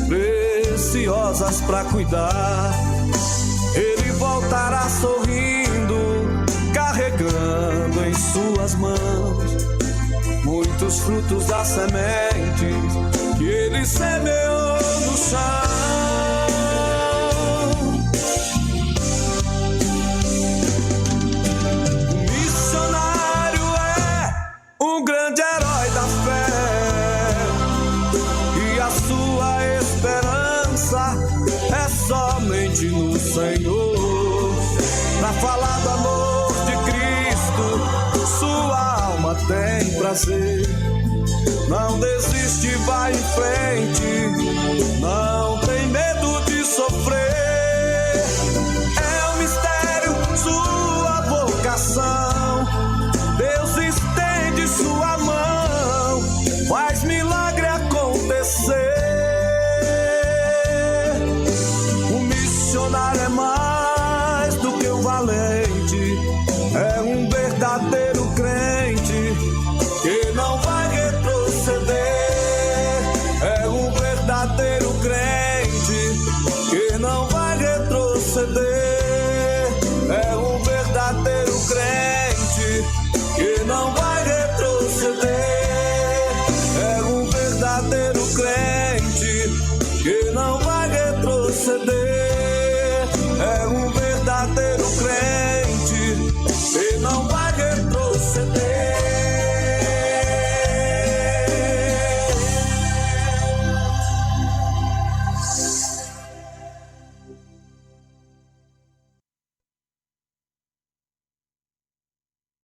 preciosas pra cuidar. Ele voltará sorrindo, carregando em suas mãos muitos frutos da semente que ele semeou no chão. O missionário é um grande herói da fé, e a sua esperança é somente no Senhor. Pra falar do amor de Cristo, sua alma tem prazer. Não desiste, vai em frente, não tem medo de sofrer. É um mistério sua vocação, Deus estende sua mão, faz milagre acontecer. O missionário é mais do que um valente, é um verdadeiro crente que não vai retroceder. É um verdadeiro crente que não vai retroceder. É um verdadeiro crente que não vai retroceder. É um verdadeiro crente que não vai retroceder.